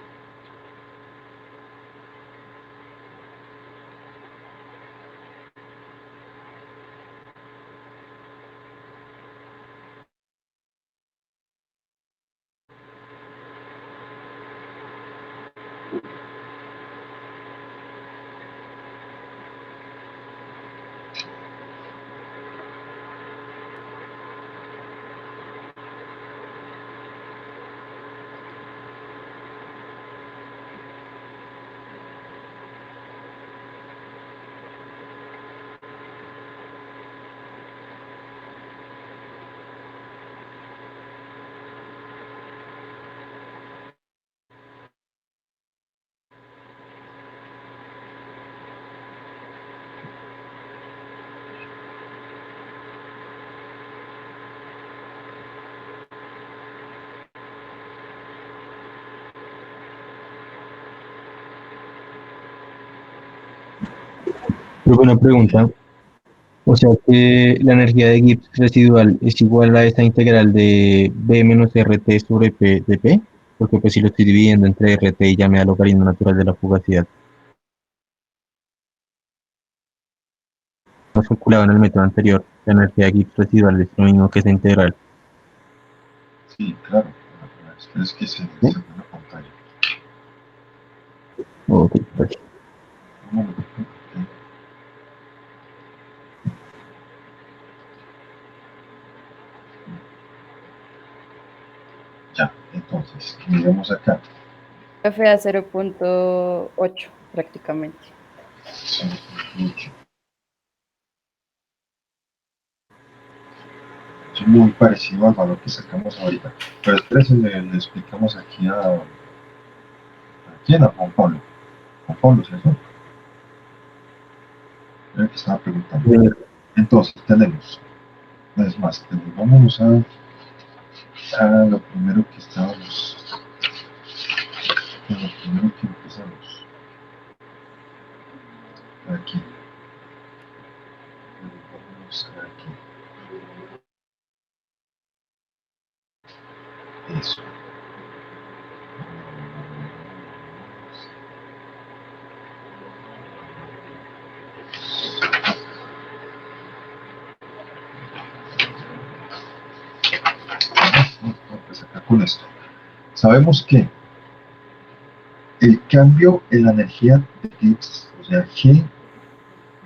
Pero buena pregunta. O sea que la energía de Gibbs residual es igual a esta integral de B menos RT sobre P de P, porque pues si lo estoy dividiendo entre RT y ya me da logaritmo natural de la fugacidad. Hemos calculado en el método anterior, la energía de Gibbs residual es lo mismo que esa integral. Sí, claro. Es que se ve en la pantalla. Ok, gracias. Un momento. Ya, entonces, miremos acá. F a 0.8 prácticamente. 5.8. Es muy parecido al valor que sacamos ahorita. Pero espérense, le explicamos aquí a quién, a Juan Pablo. Juan Pablo, ¿cierto? Era el que estaba preguntando. Entonces, tenemos, es más, vámonos a lo primero que estábamos, a lo primero que empezamos. Aquí. Vamos aquí. Eso. Vamos a empezar acá con esto. Sabemos que el cambio en la energía de Gibbs, o sea, G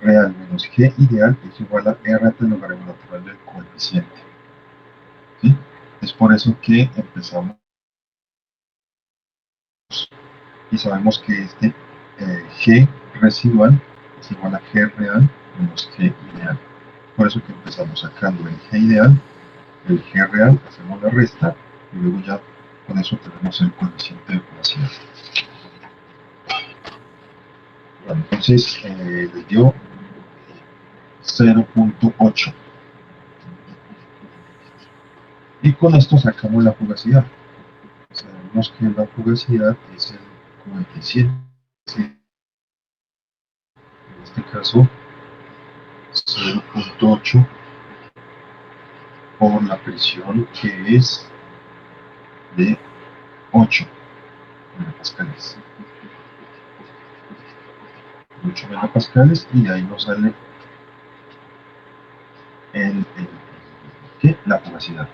real menos G ideal es igual a RT logaritmo natural del coeficiente. ¿Sí? Es por eso que empezamos y sabemos que este G residual es igual a G real menos G ideal. Por eso que empezamos sacando el G ideal, el G real, hacemos la resta y luego ya con eso tenemos el coeficiente de fugacidad. Bueno, entonces les dio 0.8 con esto sacamos la fugacidad. Sabemos que la fugacidad es el coeficiente, en este caso 0.8 por la presión que es de 8 megapascales. 8 megapascales y ahí nos sale ¿qué? La fugacidad.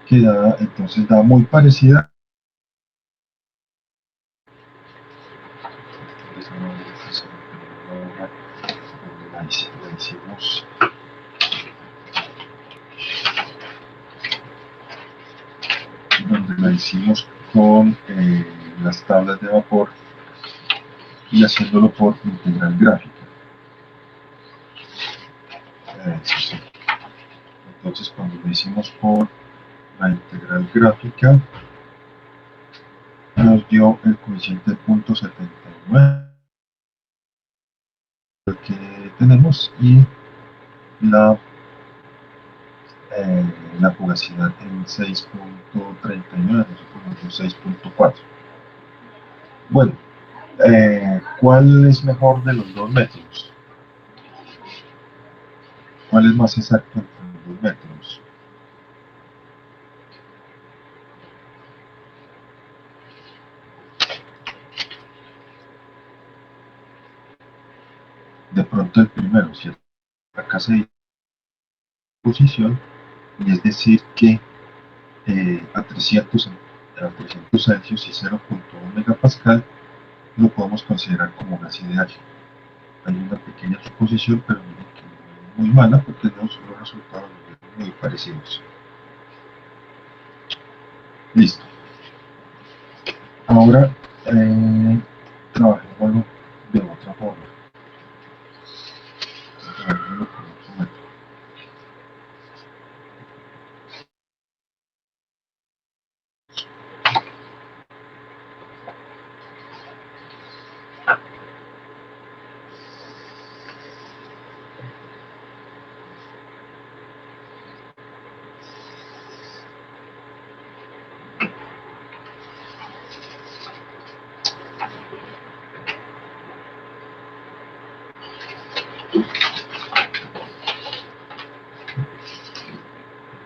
Que da, entonces da muy parecida. La hicimos donde la hicimos con las tablas de vapor y haciéndolo por integral gráfica. Eso sí. Entonces cuando lo hicimos por la integral gráfica nos dio el coeficiente de 0.79 que tenemos y la, la fugacidad en 6.39, nosotros 6.4. Bueno, ¿cuál es mejor de los dos métodos? ¿Cuál es más exacto entre los dos métodos? De pronto el primero, ¿cierto? Acá se dice posición y es decir que a 300 Celsius y 0.1 megapascal lo podemos considerar como gas ideal. Hay una pequeña suposición, pero miren que no es muy mala porque los resultados son muy parecidos. Listo. Ahora trabajémoslo de otra forma. Trabajémoslo con otro método.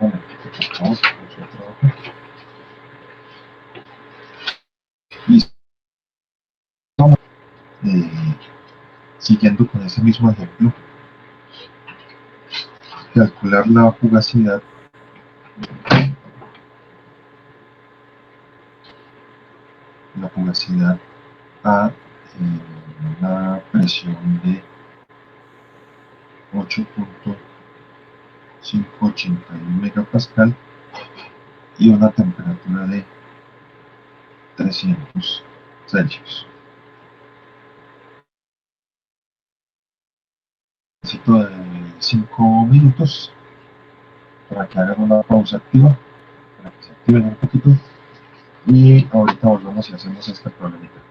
Un momentito, por favor, vamos a trabajar. Listo. Siguiendo con ese mismo ejemplo, calcular la fugacidad a una presión de 8.581 megapascal y una temperatura de 300 Celsius. Necesito de 5 minutos para que hagan una pausa activa, para que se activen un poquito y ahorita volvemos y hacemos este problemita.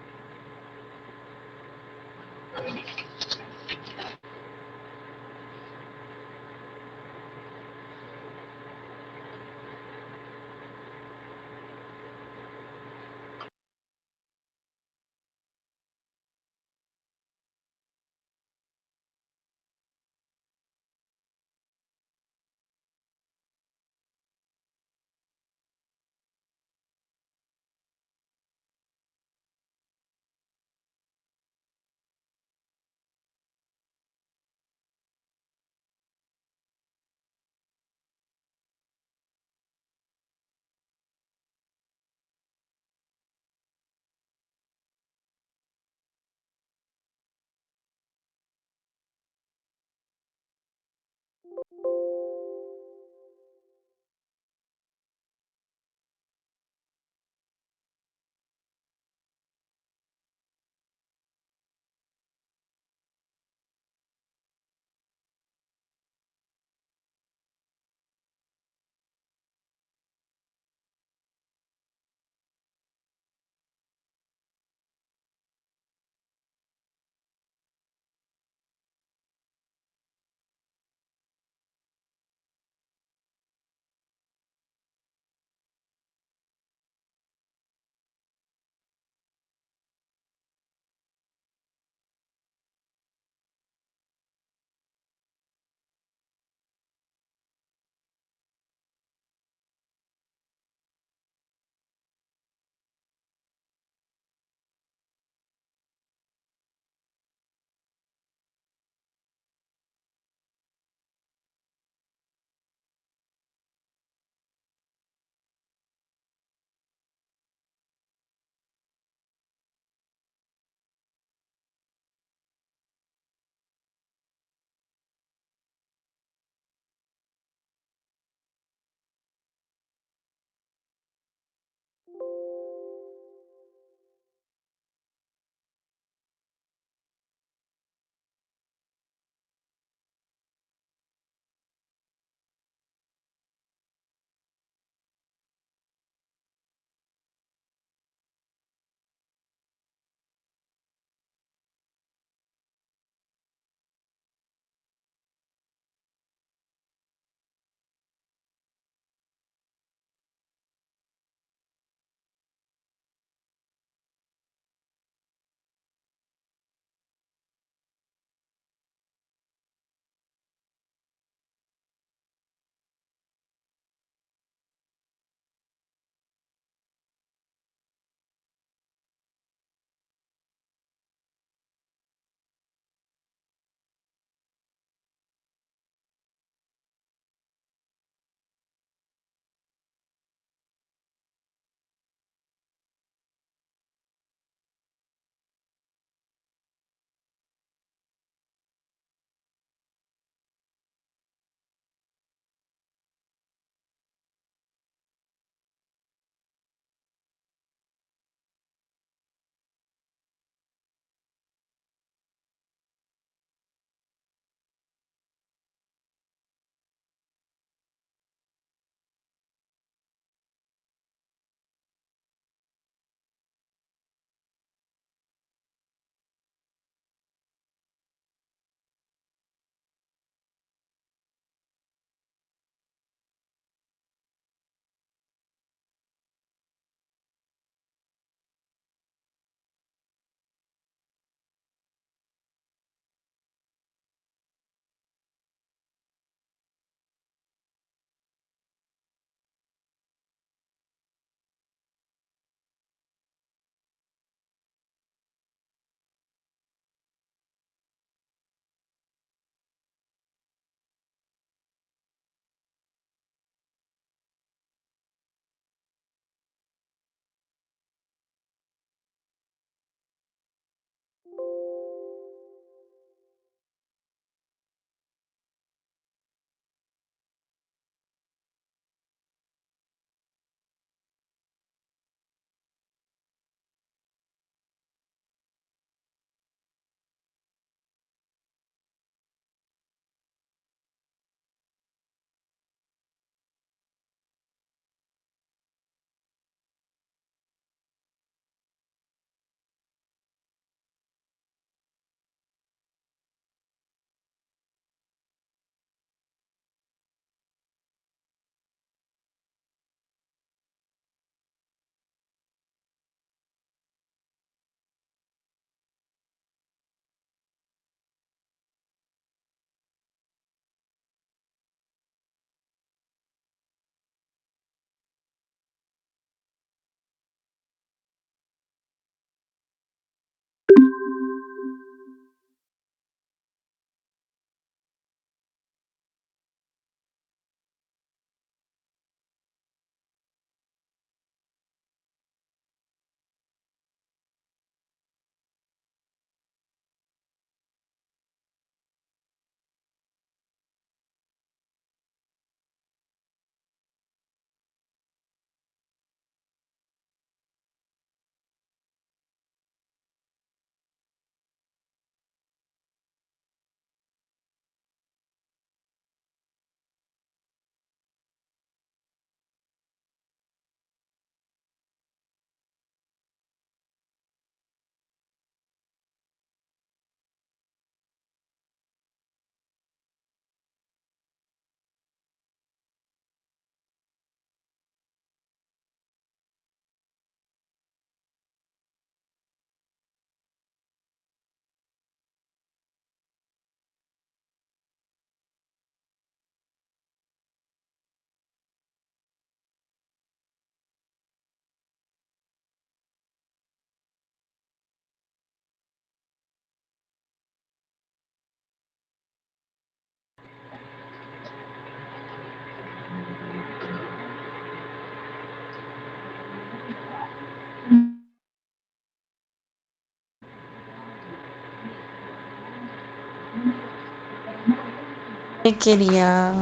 Quería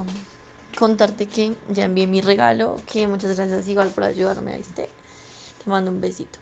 contarte que ya envié mi regalo, que muchas gracias igual por ayudarme, ¿viste? Te mando un besito.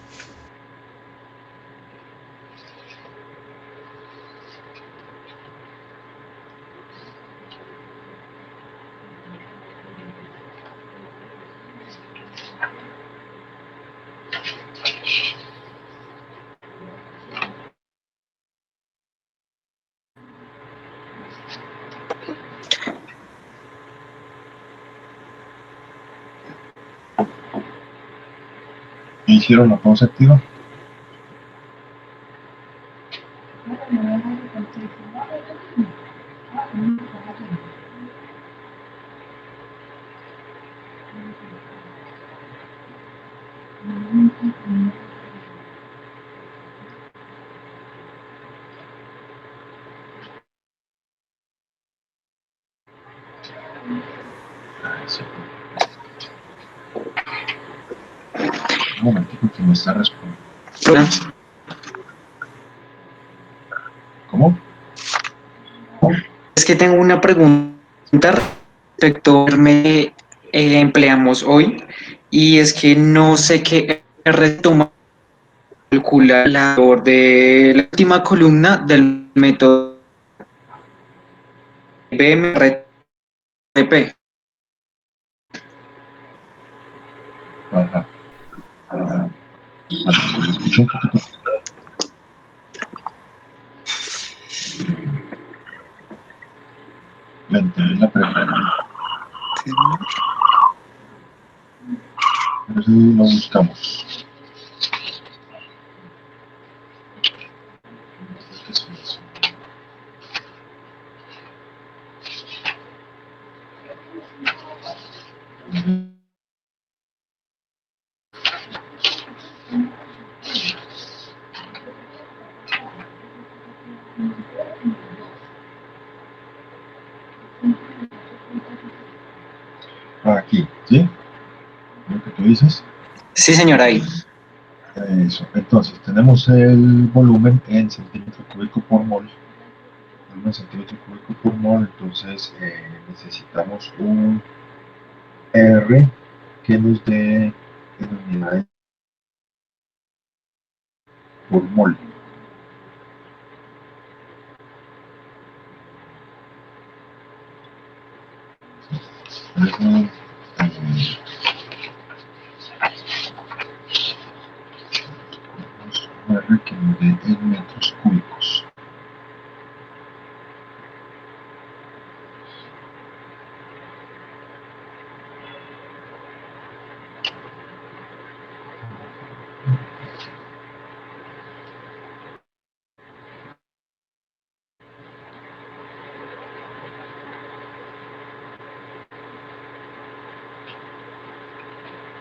¿Hicieron la pausa activa? Un momentico que me está respondiendo. ¿Cómo? Es que tengo una pregunta respecto a que empleamos hoy y es que no sé qué retoma calcula la labor de la última columna del método BMRTP. Ajá. ¿Me escuchó un poquito? Le entendí la pregunta. Pero sí lo buscamos. ¿Qué es eso? Aquí, ¿sí? Lo que tú dices. Sí, señora, ahí. Eso. Entonces, tenemos el volumen en centímetro cúbico por mol. Volumen en centímetro cúbico por mol. Entonces, necesitamos un R que nos dé en unidades por mol. Luego, un R que nos dé en metros cúbicos.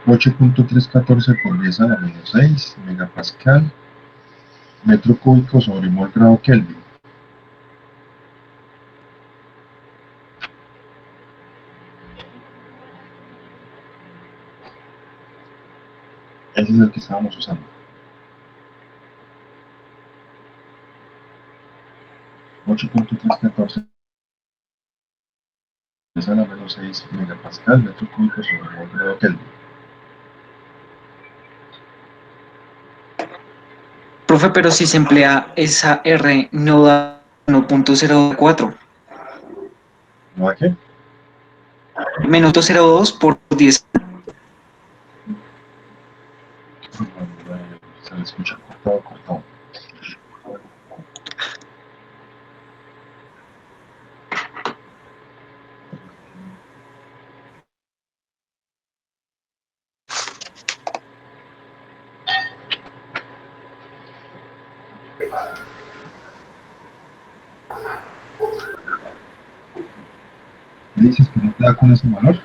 Ocho punto trescientos catorce por 10 a la menos 6 megapascal metro cúbico sobre mol grado Kelvin. Ese es el que estábamos usando. 8.314 a la menos 6 megapascal metro cúbico sobre mol grado Kelvin. Profe, pero si se emplea esa R no da 1.04, ¿No a qué? menos 0.02 por 10. Se le escucha cortado, cortado. ¿Me dices que no te da con ese valor?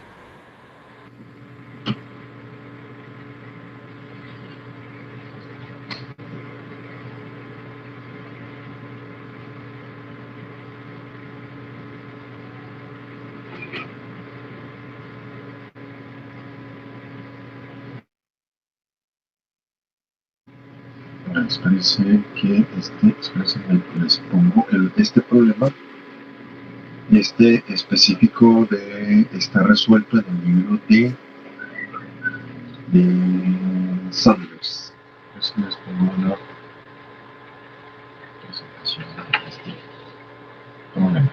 Espérense que espérense, les pongo este problema Este específico está resuelto en el libro de Sanders. Entonces les pongo una presentación de este problema.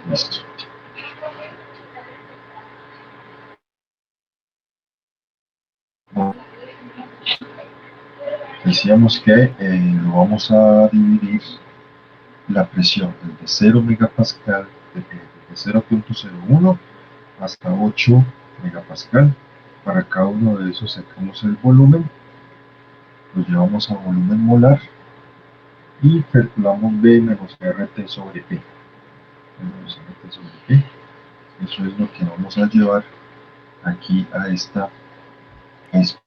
Listo. Decíamos que lo vamos a dividir la presión desde 0 megapascal, desde 0.01 hasta 8 megapascal. Para cada uno de esos sacamos el volumen, lo llevamos a volumen molar y calculamos B menos RT sobre P. B menos RT sobre P. Eso es lo que vamos a llevar aquí a esta expresión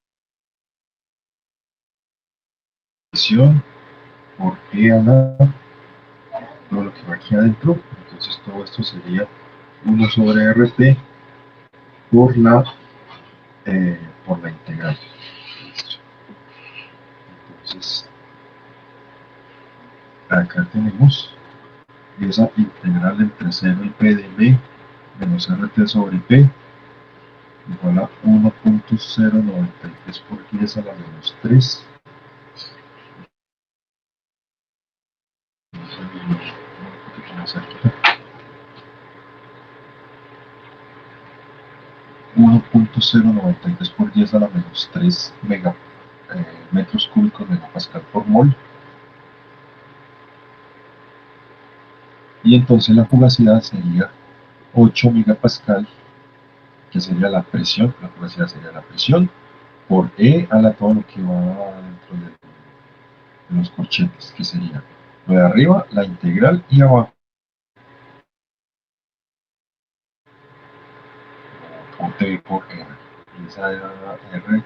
por E a la todo lo que va aquí adentro. Entonces todo esto sería 1 sobre RT por la integral. Entonces acá tenemos esa integral entre 0 y P de B menos RT sobre P igual a 1.093 por 10 a la menos 3. Uno punto cero noventa y tres por 10 a la menos 3 metros cúbicos megapascal por mol. Y entonces la fugacidad sería 8 megapascal, que sería la presión. La fugacidad sería la presión por E a la todo lo que va dentro de los corchetes, que sería lo de arriba, la integral, y abajo T por R. Y esa R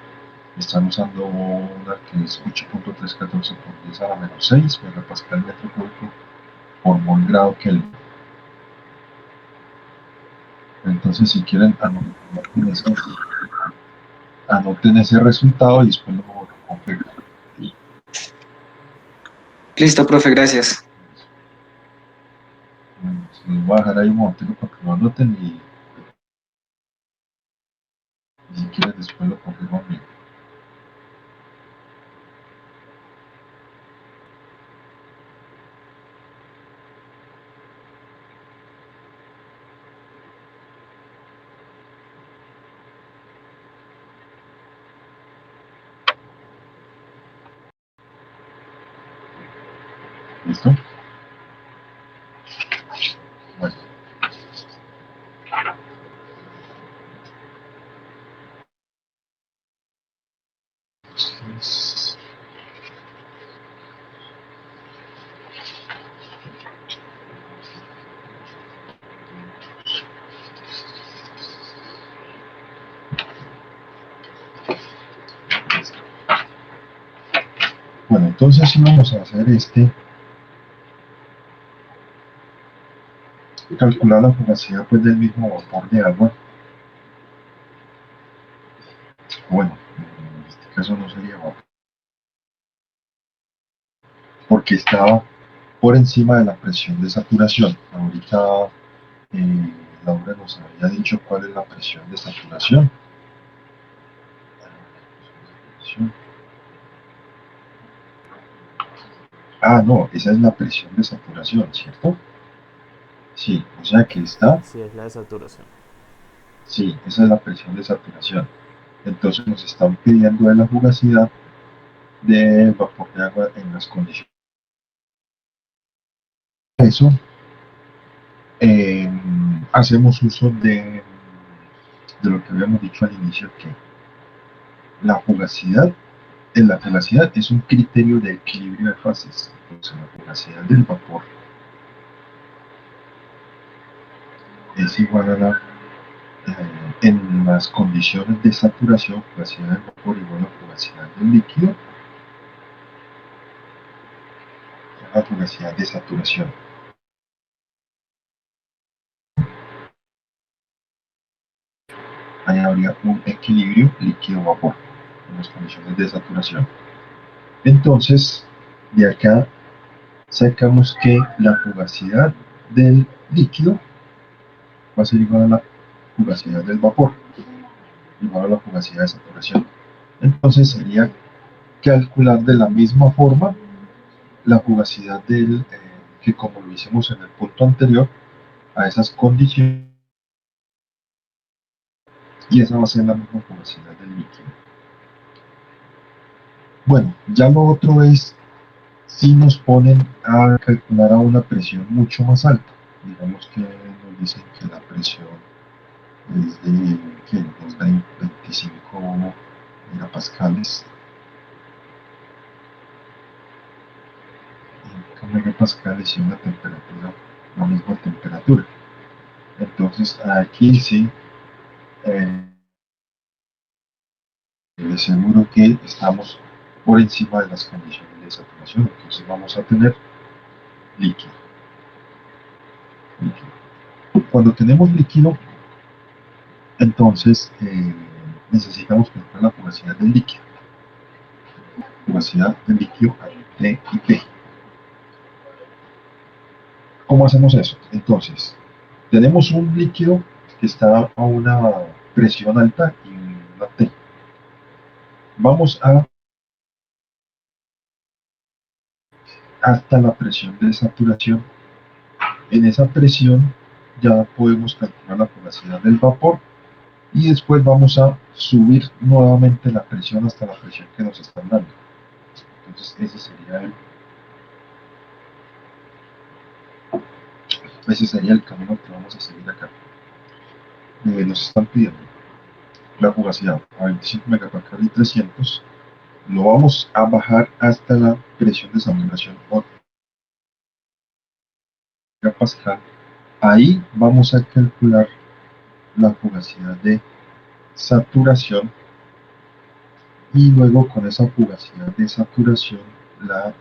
están usando una que es 8.314 por 10 a la menos 6 megapascal metro cúbico por mol grado Kelvin. Entonces, si quieren, anoten ese resultado y después lo confirman. Listo, profe, gracias. Bueno, les voy a dejar ahí un momentito para que lo anoten y si quieren después lo confirman bien. ¿Listo? Bueno. Entonces, bueno, entonces sí vamos a hacer calcular la fugacidad pues del mismo vapor de agua. Bueno, en este caso no sería vapor, porque estaba por encima de la presión de saturación. Ahorita Laura nos había dicho cuál es la presión de saturación. Ah, no, esa es la presión de saturación, ¿cierto? Sí, o sea que está, Sí, es la de saturación. sí, esa es la presión de saturación. Entonces nos están pidiendo de la fugacidad de vapor de agua en las condiciones. Eso, hacemos uso de lo que habíamos dicho al inicio, que la fugacidad, la velocidad es un criterio de equilibrio de fases. Entonces la fugacidad del vapor es igual a en las condiciones de saturación, fugacidad del vapor igual a fugacidad del líquido, a la fugacidad de saturación. Ahí habría un equilibrio líquido-vapor en las condiciones de saturación. Entonces, de acá sacamos que la fugacidad del líquido va a ser igual a la fugacidad del vapor, igual a la fugacidad de saturación. Entonces sería calcular de la misma forma la fugacidad que como lo hicimos en el punto anterior, a esas condiciones, y esa va a ser la misma fugacidad del líquido. Bueno, ya lo otro es si nos ponen a calcular a una presión mucho más alta. Digamos que nos dicen que la presión es de ¿qué? Unos 25 megapascales. 5 megapascales y una temperatura, la misma temperatura. Entonces aquí sí, les aseguro que estamos por encima de las condiciones de saturación. Entonces vamos a tener líquido. Cuando tenemos líquido, entonces necesitamos calcular la fugacidad del líquido. Fugacidad del líquido a T y P. ¿Cómo hacemos eso? Entonces, tenemos un líquido que está a una presión alta y una T. Vamos hasta la presión de saturación. En esa presión ya podemos calcular la fugacidad del vapor y después vamos a subir nuevamente la presión hasta la presión que nos están dando. Entonces ese sería el camino que vamos a seguir acá. Nos están pidiendo la fugacidad a 25 megapascal y 300. Lo vamos a bajar hasta la presión de saturación 8 megapascal. Ahí vamos a calcular la fugacidad de saturación y luego con esa fugacidad de saturación la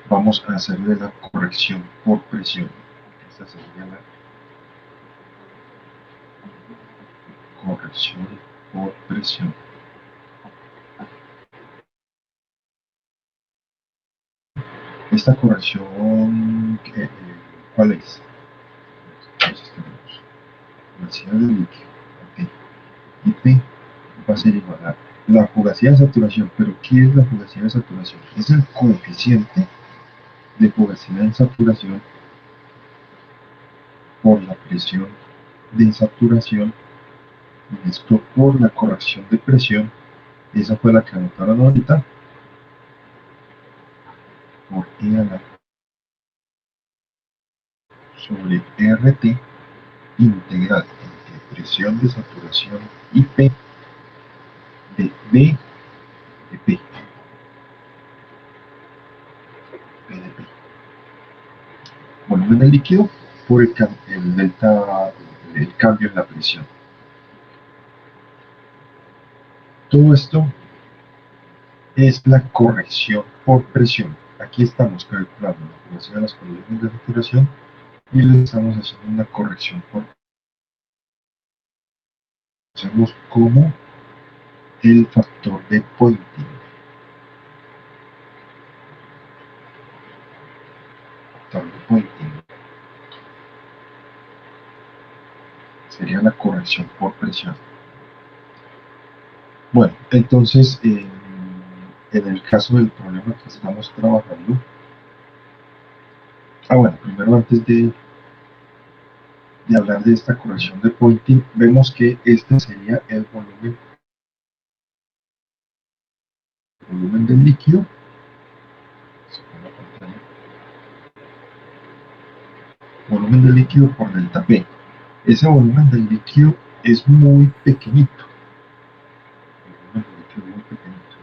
vamos a hacerle la corrección por presión. Esta sería la corrección por presión. Esta corrección, ¿cuál es? Entonces tenemos fugacidad del líquido, T, y P va a ser igual a la fugacidad de saturación. ¿Pero qué es la fugacidad de saturación? Es el coeficiente de fugacidad de saturación por la presión de saturación, y esto por la corrección de presión. Esa fue la que anotaron ahorita, por E a la sobre RT integral entre presión de saturación y P de B de P. P de P. Volumen del líquido por el delta, el cambio en la presión. Todo esto es la corrección por presión. Aquí estamos calculando la fugacidad de las condiciones de saturación y le estamos haciendo una corrección por hacemos como el factor de Poynting. Factor de Poynting sería la corrección por presión. Bueno, entonces en el caso del problema que estamos trabajando, bueno, primero antes de hablar de esta corrección de Poynting, vemos que este sería el volumen del líquido. Volumen del líquido por delta P. Ese volumen del líquido es muy pequeñito. El volumen del líquido es muy pequeñito.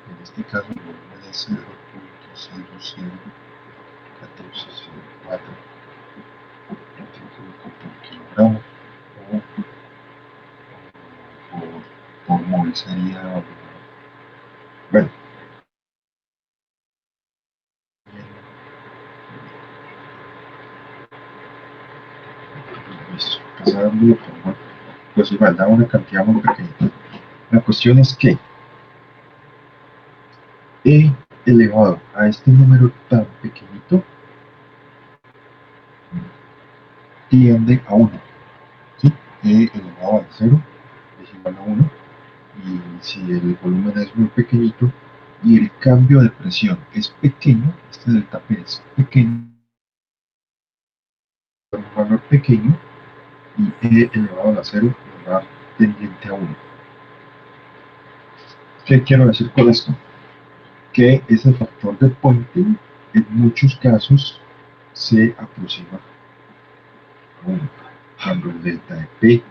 En este caso el volumen es 0.001404 por kilogramo, o por mol sería, bueno, listo, pasándolo por mol. pues igual da una cantidad muy pequeñita. La cuestión es que e elevado a este número tan pequeñito tiende a 1, ¿sí? E elevado a 0 es igual a 1, y si el volumen es muy pequeñito y el cambio de presión es pequeño, este delta P es pequeño, un valor pequeño, y E elevado a la 0 va a dar tendiente a 1. ¿Qué quiero decir con esto? Que ese factor de Poynting en muchos casos se aproxima a 1. Cuando el delta de P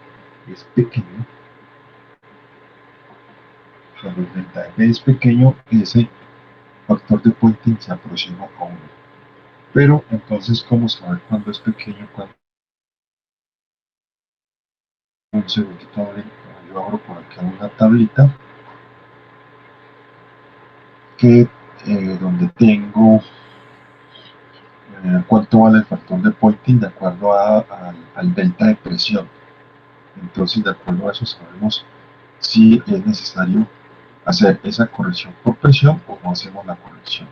es pequeño, cuando el delta de P es pequeño, ese factor de Poynting se aproxima a 1. Pero entonces, ¿cómo saber cuándo es pequeño? Cuando un segundito, yo abro por acá una tablita que donde tengo cuánto vale el factor de Poynting de acuerdo al delta de presión. Entonces, de acuerdo a eso, sabemos si es necesario hacer esa corrección por presión o no hacemos la corrección.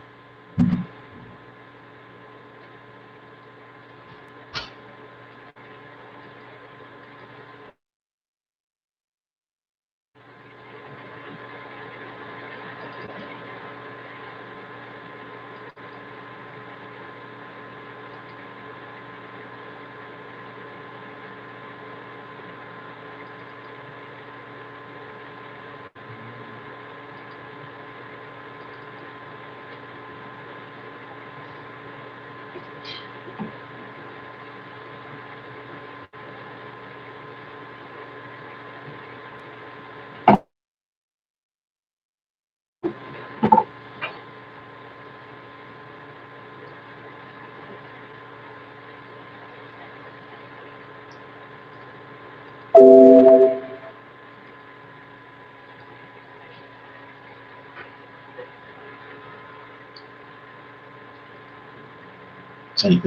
Sí,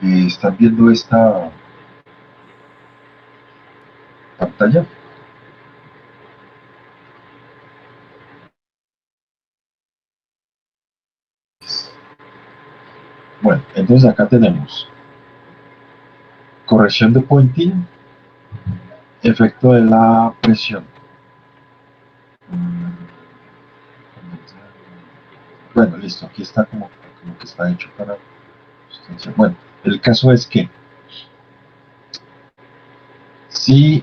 ¿están viendo esta pantalla? Bueno, entonces acá tenemos corrección de Poynting, efecto de la presión. Bueno, listo, aquí está como que está hecho para sustancia. Bueno, el caso es que si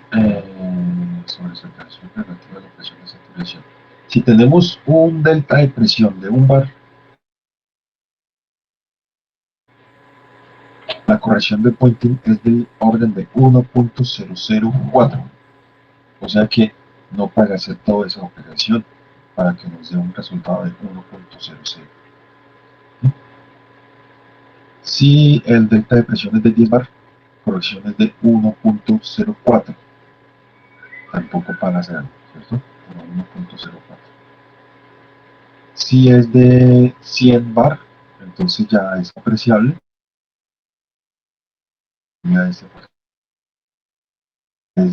sobre saturación relativa a la presión de saturación, si tenemos un delta de presión de 1 bar, la corrección de Poynting es del orden de 1.004, o sea que no paga hacer toda esa operación para que nos dé un resultado de 1.00. Si el delta de presión es de 10 bar, corrección es de 1.04, tampoco paga hacer, ¿cierto? 1.04. Si es de 100 bar, entonces ya es apreciable. Ya es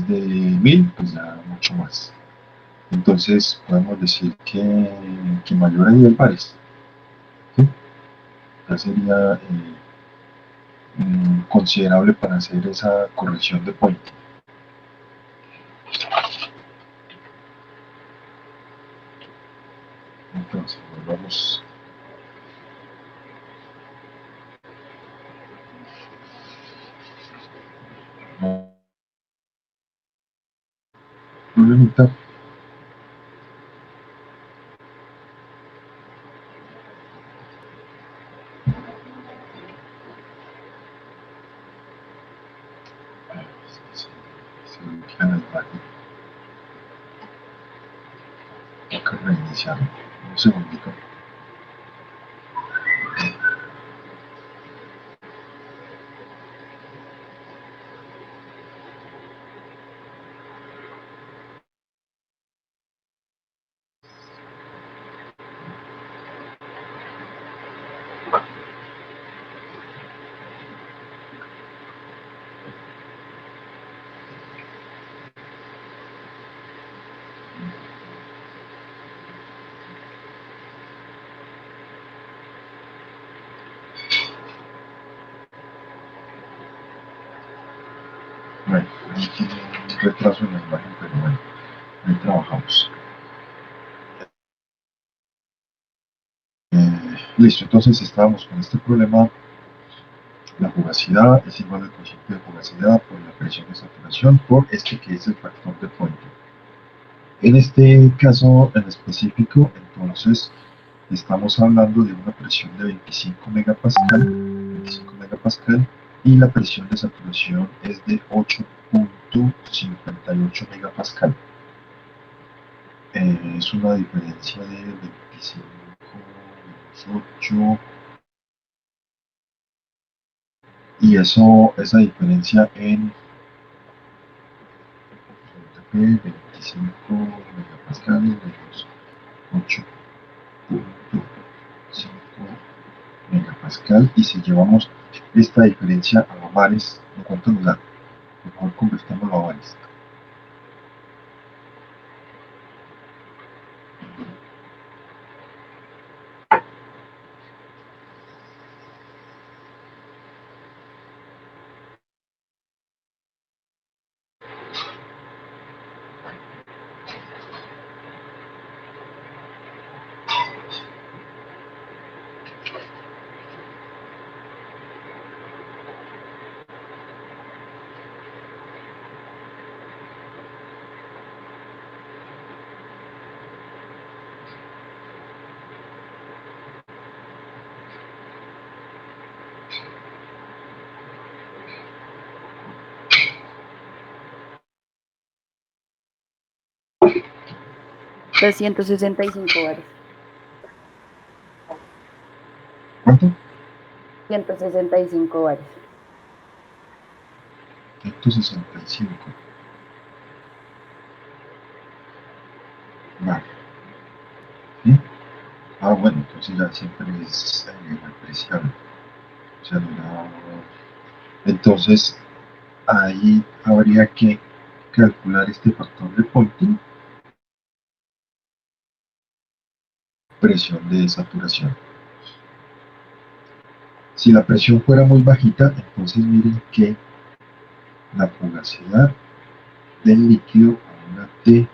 de 1000, pues ya mucho más. Entonces podemos decir que mayor a 10 bares, ¿sí? Ya sería considerable para hacer esa corrección de Poynting. Entonces volvamos. Problemita. Se ubica en el baño. Tengo que reiniciar. Un segundito. Bueno, ahí tiene un retraso en la imagen, pero bueno, ahí trabajamos. Listo, entonces estábamos con este problema. La fugacidad es igual al cociente de fugacidad por la presión de saturación por este que es el factor de Poynting. En este caso en específico, entonces, estamos hablando de una presión de 25 megapascal y la presión de saturación es de 8.58 megapascal. Es una diferencia de 25 menos 8, y esa diferencia en 25 megapascales menos 8.5 megapascal, y si llevamos esta diferencia a bares, ¿en cuánto nos da? Por favor, convertámoslo a bares. $265. ¿Cuánto? $165. 165. Vale. ¿Sí? Bueno, entonces ya siempre es apreciable. O sea, entonces ahí habría que calcular este factor de Poynting, presión de saturación. Si la presión fuera muy bajita, entonces miren que la fugacidad del líquido a una T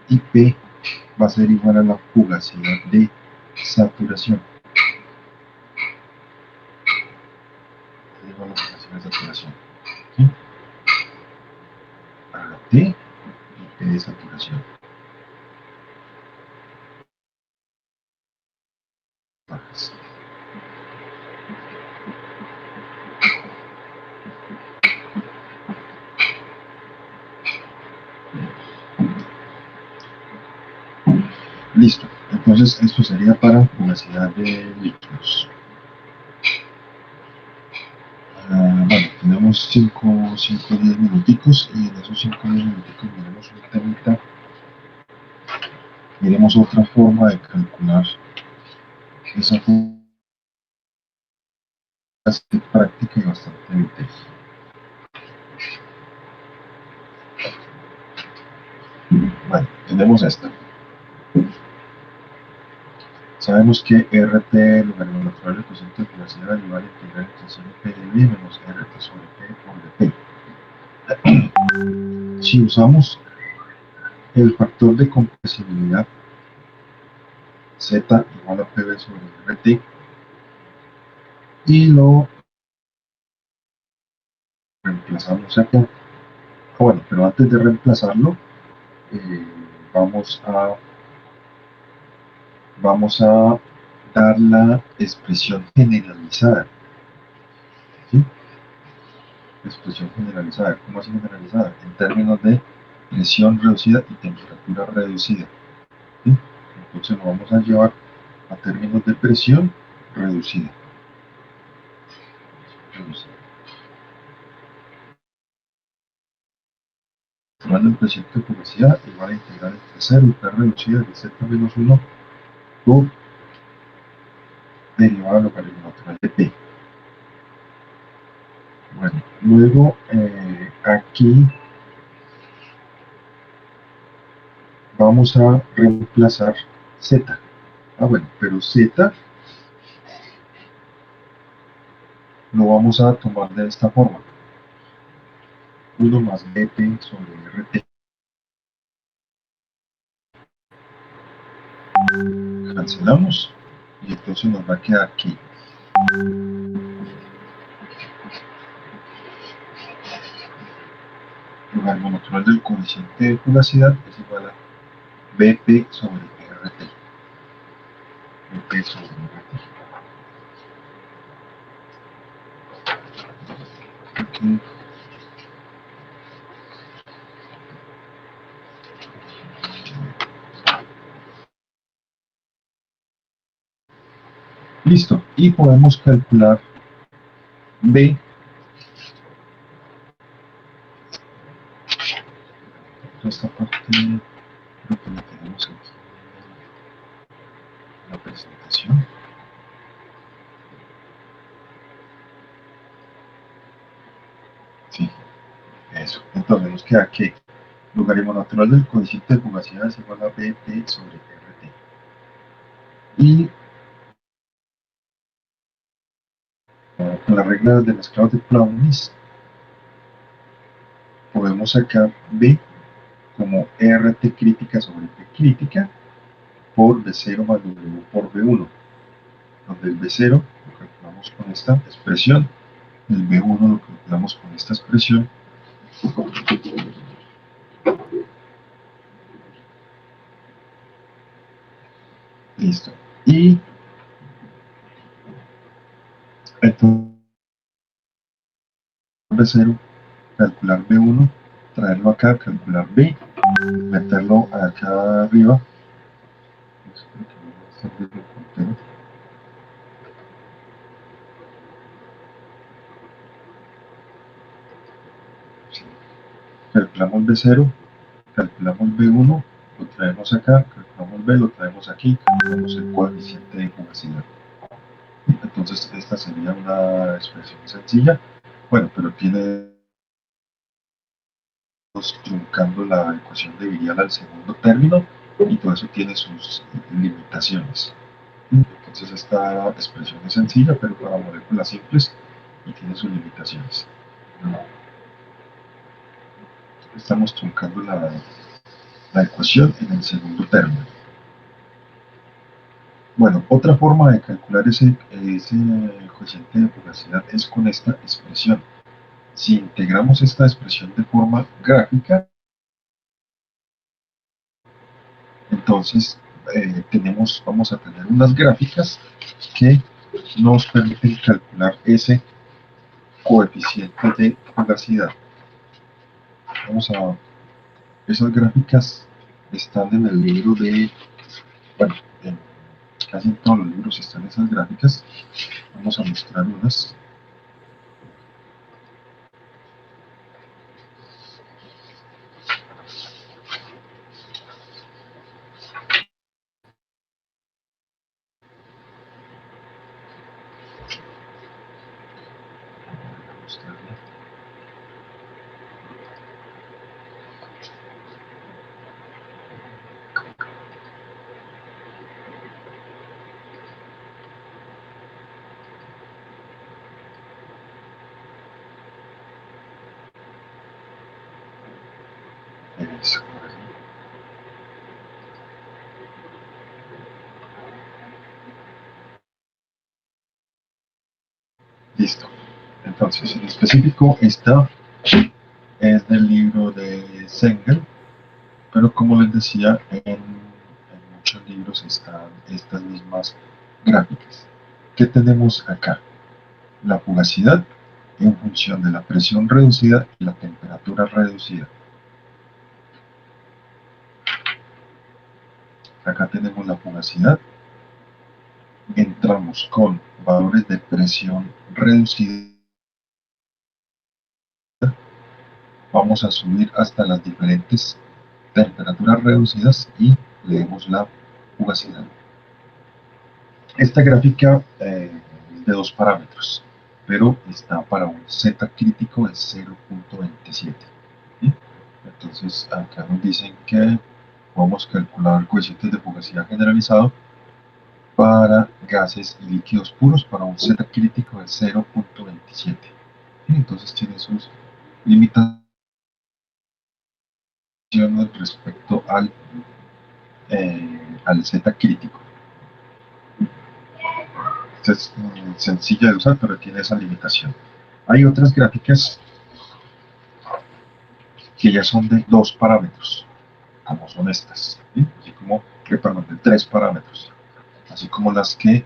y P va a ser igual a la fugacidad de saturación. Es igual a la fugacidad de saturación. ¿Sí? A la T y P de saturación. Bajas. Listo. Entonces esto sería para fugacidad de líquidos. Bueno, tenemos 5 o 10 minuticos, y en esos 5 o 10 minuticos miremos un temita, miremos otra forma de calcular esa fugacidad práctica y bastante útil. Bueno, tenemos esta. Sabemos que RT logaritmo natural del cociente de fugacidad igual a integral entre CP de B menos RT sobre P por dP. Si usamos el factor de compresibilidad Z igual a PB sobre RT y lo reemplazamos acá. Bueno, pero antes de reemplazarlo, vamos a dar la expresión generalizada. ¿Sí? Expresión generalizada. ¿Cómo así generalizada? En términos de presión reducida y temperatura reducida. ¿Sí? Entonces lo vamos a llevar a términos de presión reducida. Tomando el creciente de fugacidad igual a integral entre 0 y P reducida de Z menos 1 por derivada logaritmo natural de P. Bueno, luego aquí vamos a reemplazar Z. Ah, bueno, pero Z lo vamos a tomar de esta forma. 1 más BP sobre RT. Cancelamos y entonces nos va a quedar aquí. Logaritmo natural del coeficiente de fugacidad es igual a BP sobre RT. BP sobre RT. Okay. Listo. Y podemos calcular B. Esta parte creo que la tenemos aquí en la presentación. Sí, eso. Entonces nos queda que logaritmo natural del coeficiente de fugacidad es igual a BP sobre RT. Y con las reglas de mezclado de Plowniss podemos sacar B como RT crítica sobre P crítica por B0 más W por B1, donde el B0 lo calculamos con esta expresión, el B1 lo calculamos con esta expresión. Listo. Y entonces B0, calcular B1, traerlo acá, calcular B, meterlo acá arriba. Calculamos B0, calculamos B1, lo traemos acá, calculamos B, lo traemos aquí, calculamos el coeficiente de fugacidad. Entonces esta sería una expresión sencilla, bueno, pero tiene truncando la ecuación de Virial al segundo término y todo eso tiene sus limitaciones. Entonces esta expresión es sencilla, pero para moléculas simples y tiene sus limitaciones. Estamos truncando la ecuación en el segundo término. Bueno, otra forma de calcular ese coeficiente de fugacidad es con esta expresión. Si integramos esta expresión de forma gráfica, entonces vamos a tener unas gráficas que nos permiten calcular ese coeficiente de fugacidad. Esas gráficas están en el libro bueno, casi en todos los libros están esas gráficas. Vamos a mostrar unas. Listo. Entonces, en específico, esta es del libro de Sengel, pero como les decía, en muchos libros están estas mismas gráficas. ¿Qué tenemos acá? La fugacidad en función de la presión reducida y la temperatura reducida. Acá tenemos la fugacidad. Entramos con valores de presión reducida. Vamos a subir hasta las diferentes temperaturas reducidas y leemos la fugacidad. Esta gráfica es de dos parámetros, pero está para un Z crítico de 0.27. Entonces acá nos dicen que Podemos calcular coeficientes de fugacidad generalizado para gases y líquidos puros para un Z crítico de 0.27. Entonces tiene sus limitaciones respecto al Z crítico. Esta es sencilla de usar, pero tiene esa limitación. Hay otras gráficas que ya son de 2 parámetros, como son estas, ¿sí? Así como, perdón, de 3 parámetros, así como las que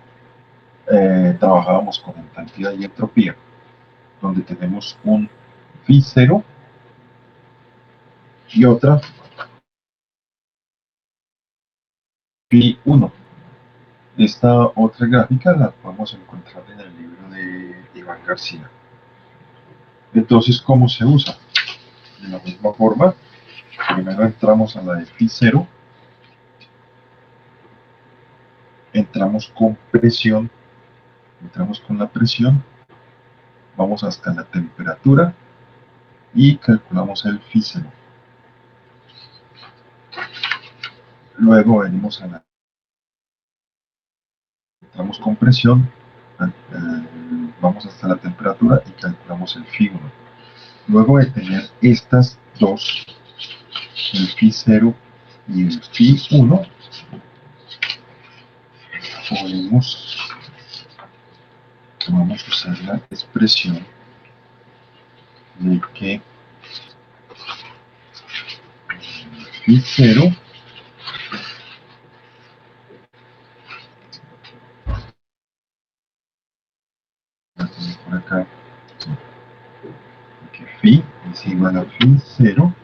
trabajábamos con entalpía y entropía, donde tenemos un phi 0 y otra phi 1. Esta otra gráfica la podemos encontrar en el libro de Iván García. Entonces, ¿cómo se usa? De la misma forma, primero entramos a la de phi 0, entramos con presión, entramos con la presión, vamos hasta la temperatura y calculamos el phi 0. Luego venimos a la, entramos con presión, vamos hasta la temperatura y calculamos el phi 1. Luego de tener estas dos, el phi 0 y el phi 1, vamos a usar la expresión de que phi 0 por acá, que phi es igual a phi 0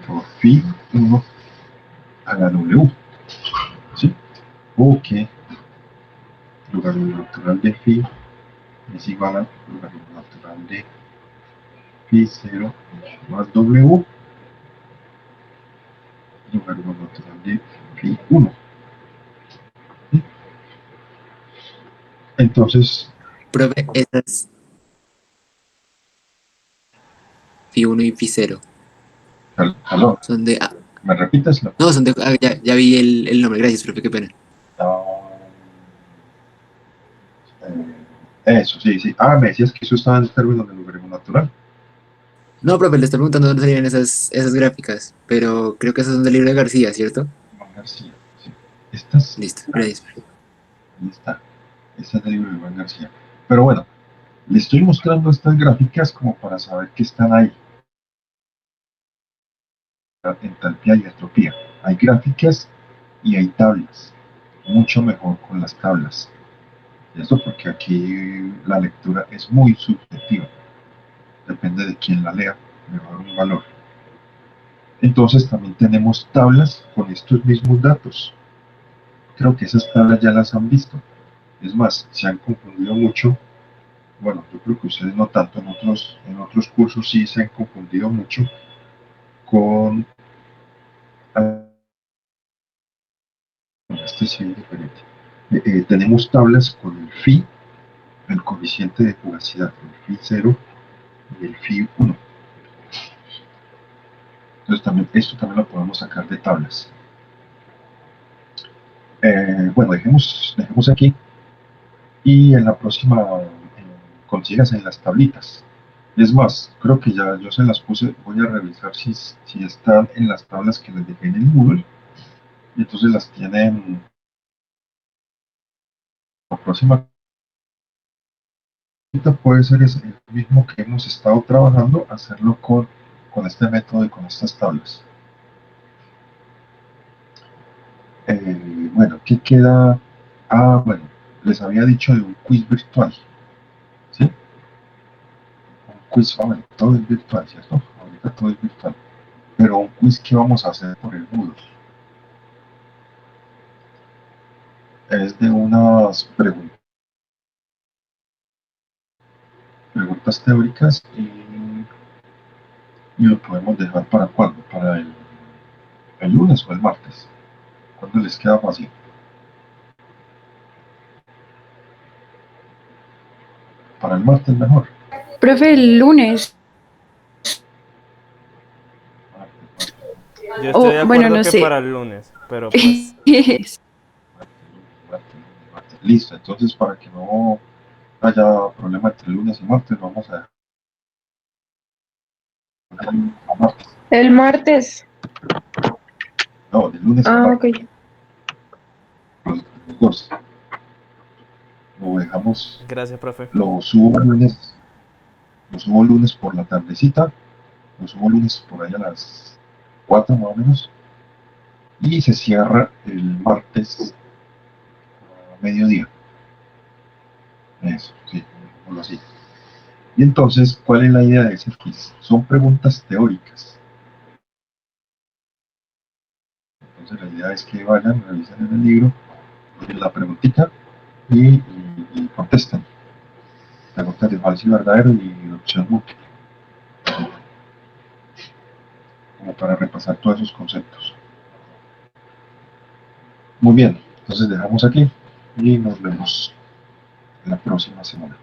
por phi 1 a la W, ¿sí? O que logaritmo natural de phi es igual a logaritmo natural de phi 0 más W logaritmo natural de phi 1. ¿Sí? Entonces, Profe, esas phi 1 y phi 0 ¿aló? son de... ¿Me repites? no, son de... ya vi el nombre, gracias, profe, qué pena. Eso, sí, sí. Me decías que eso estaba en términos de logaritmo natural. No, profe, le estoy preguntando dónde salían esas gráficas, pero creo que esas son del libro de García, ¿cierto? Iván García, sí. Estas, Listo, gracias. ahí está. Esta es del libro de Iván García. Pero bueno, le estoy mostrando estas gráficas como para saber que están ahí. Entalpía y entropía. Hay gráficas y hay tablas. Mucho mejor con las tablas. Eso porque aquí la lectura es muy subjetiva. Depende de quién la lea, me va a dar un valor. Entonces también tenemos tablas con estos mismos datos. Creo que esas tablas ya las han visto. Es más, se han confundido mucho. Bueno, yo creo que ustedes no tanto, en otros cursos sí se han confundido mucho con... Este sí es diferente. Tenemos tablas con el phi, el coeficiente de fugacidad, el phi 0 y el phi 1. Entonces esto también lo podemos sacar de tablas. Bueno, dejemos aquí y en la próxima consigas en las tablitas. Es más, creo que ya yo se las puse, voy a revisar si están en las tablas que les dejé en el Moodle y entonces las tienen la próxima. Puede ser el mismo que hemos estado trabajando, hacerlo con este método y con estas tablas. Bueno, ¿qué queda? Bueno, les había dicho de un quiz virtual, ¿sí? Un quiz, bueno, todo es virtual, ¿cierto? Ahorita todo es virtual. Pero un quiz que vamos a hacer por el Moodle. Es de unas preguntas teóricas y lo podemos dejar para cuándo, para el lunes o el martes. ¿Cuándo les queda fácil? Para el martes mejor. Profe, el lunes. Yo estoy de bueno, acuerdo no que sé. para el lunes, pero pues Martes. Listo, entonces para que no haya problema entre lunes y martes, vamos a dejar el martes. El martes. No, de lunes a Ah, martes. ok. Los dos. Lo dejamos, gracias, profe. lo subo lunes por la tardecita, lo subo lunes por ahí a las 4 más o menos, y se cierra el martes a mediodía. Eso, sí, ponlo así. Y entonces, ¿cuál es la idea de ese quiz? Son preguntas teóricas. Entonces, la idea es que vayan, revisen en el libro la preguntita y contesten. Preguntas de falso y verdadero y de opción múltiple, como para repasar todos esos conceptos. Muy bien, entonces dejamos aquí y nos vemos la próxima semana.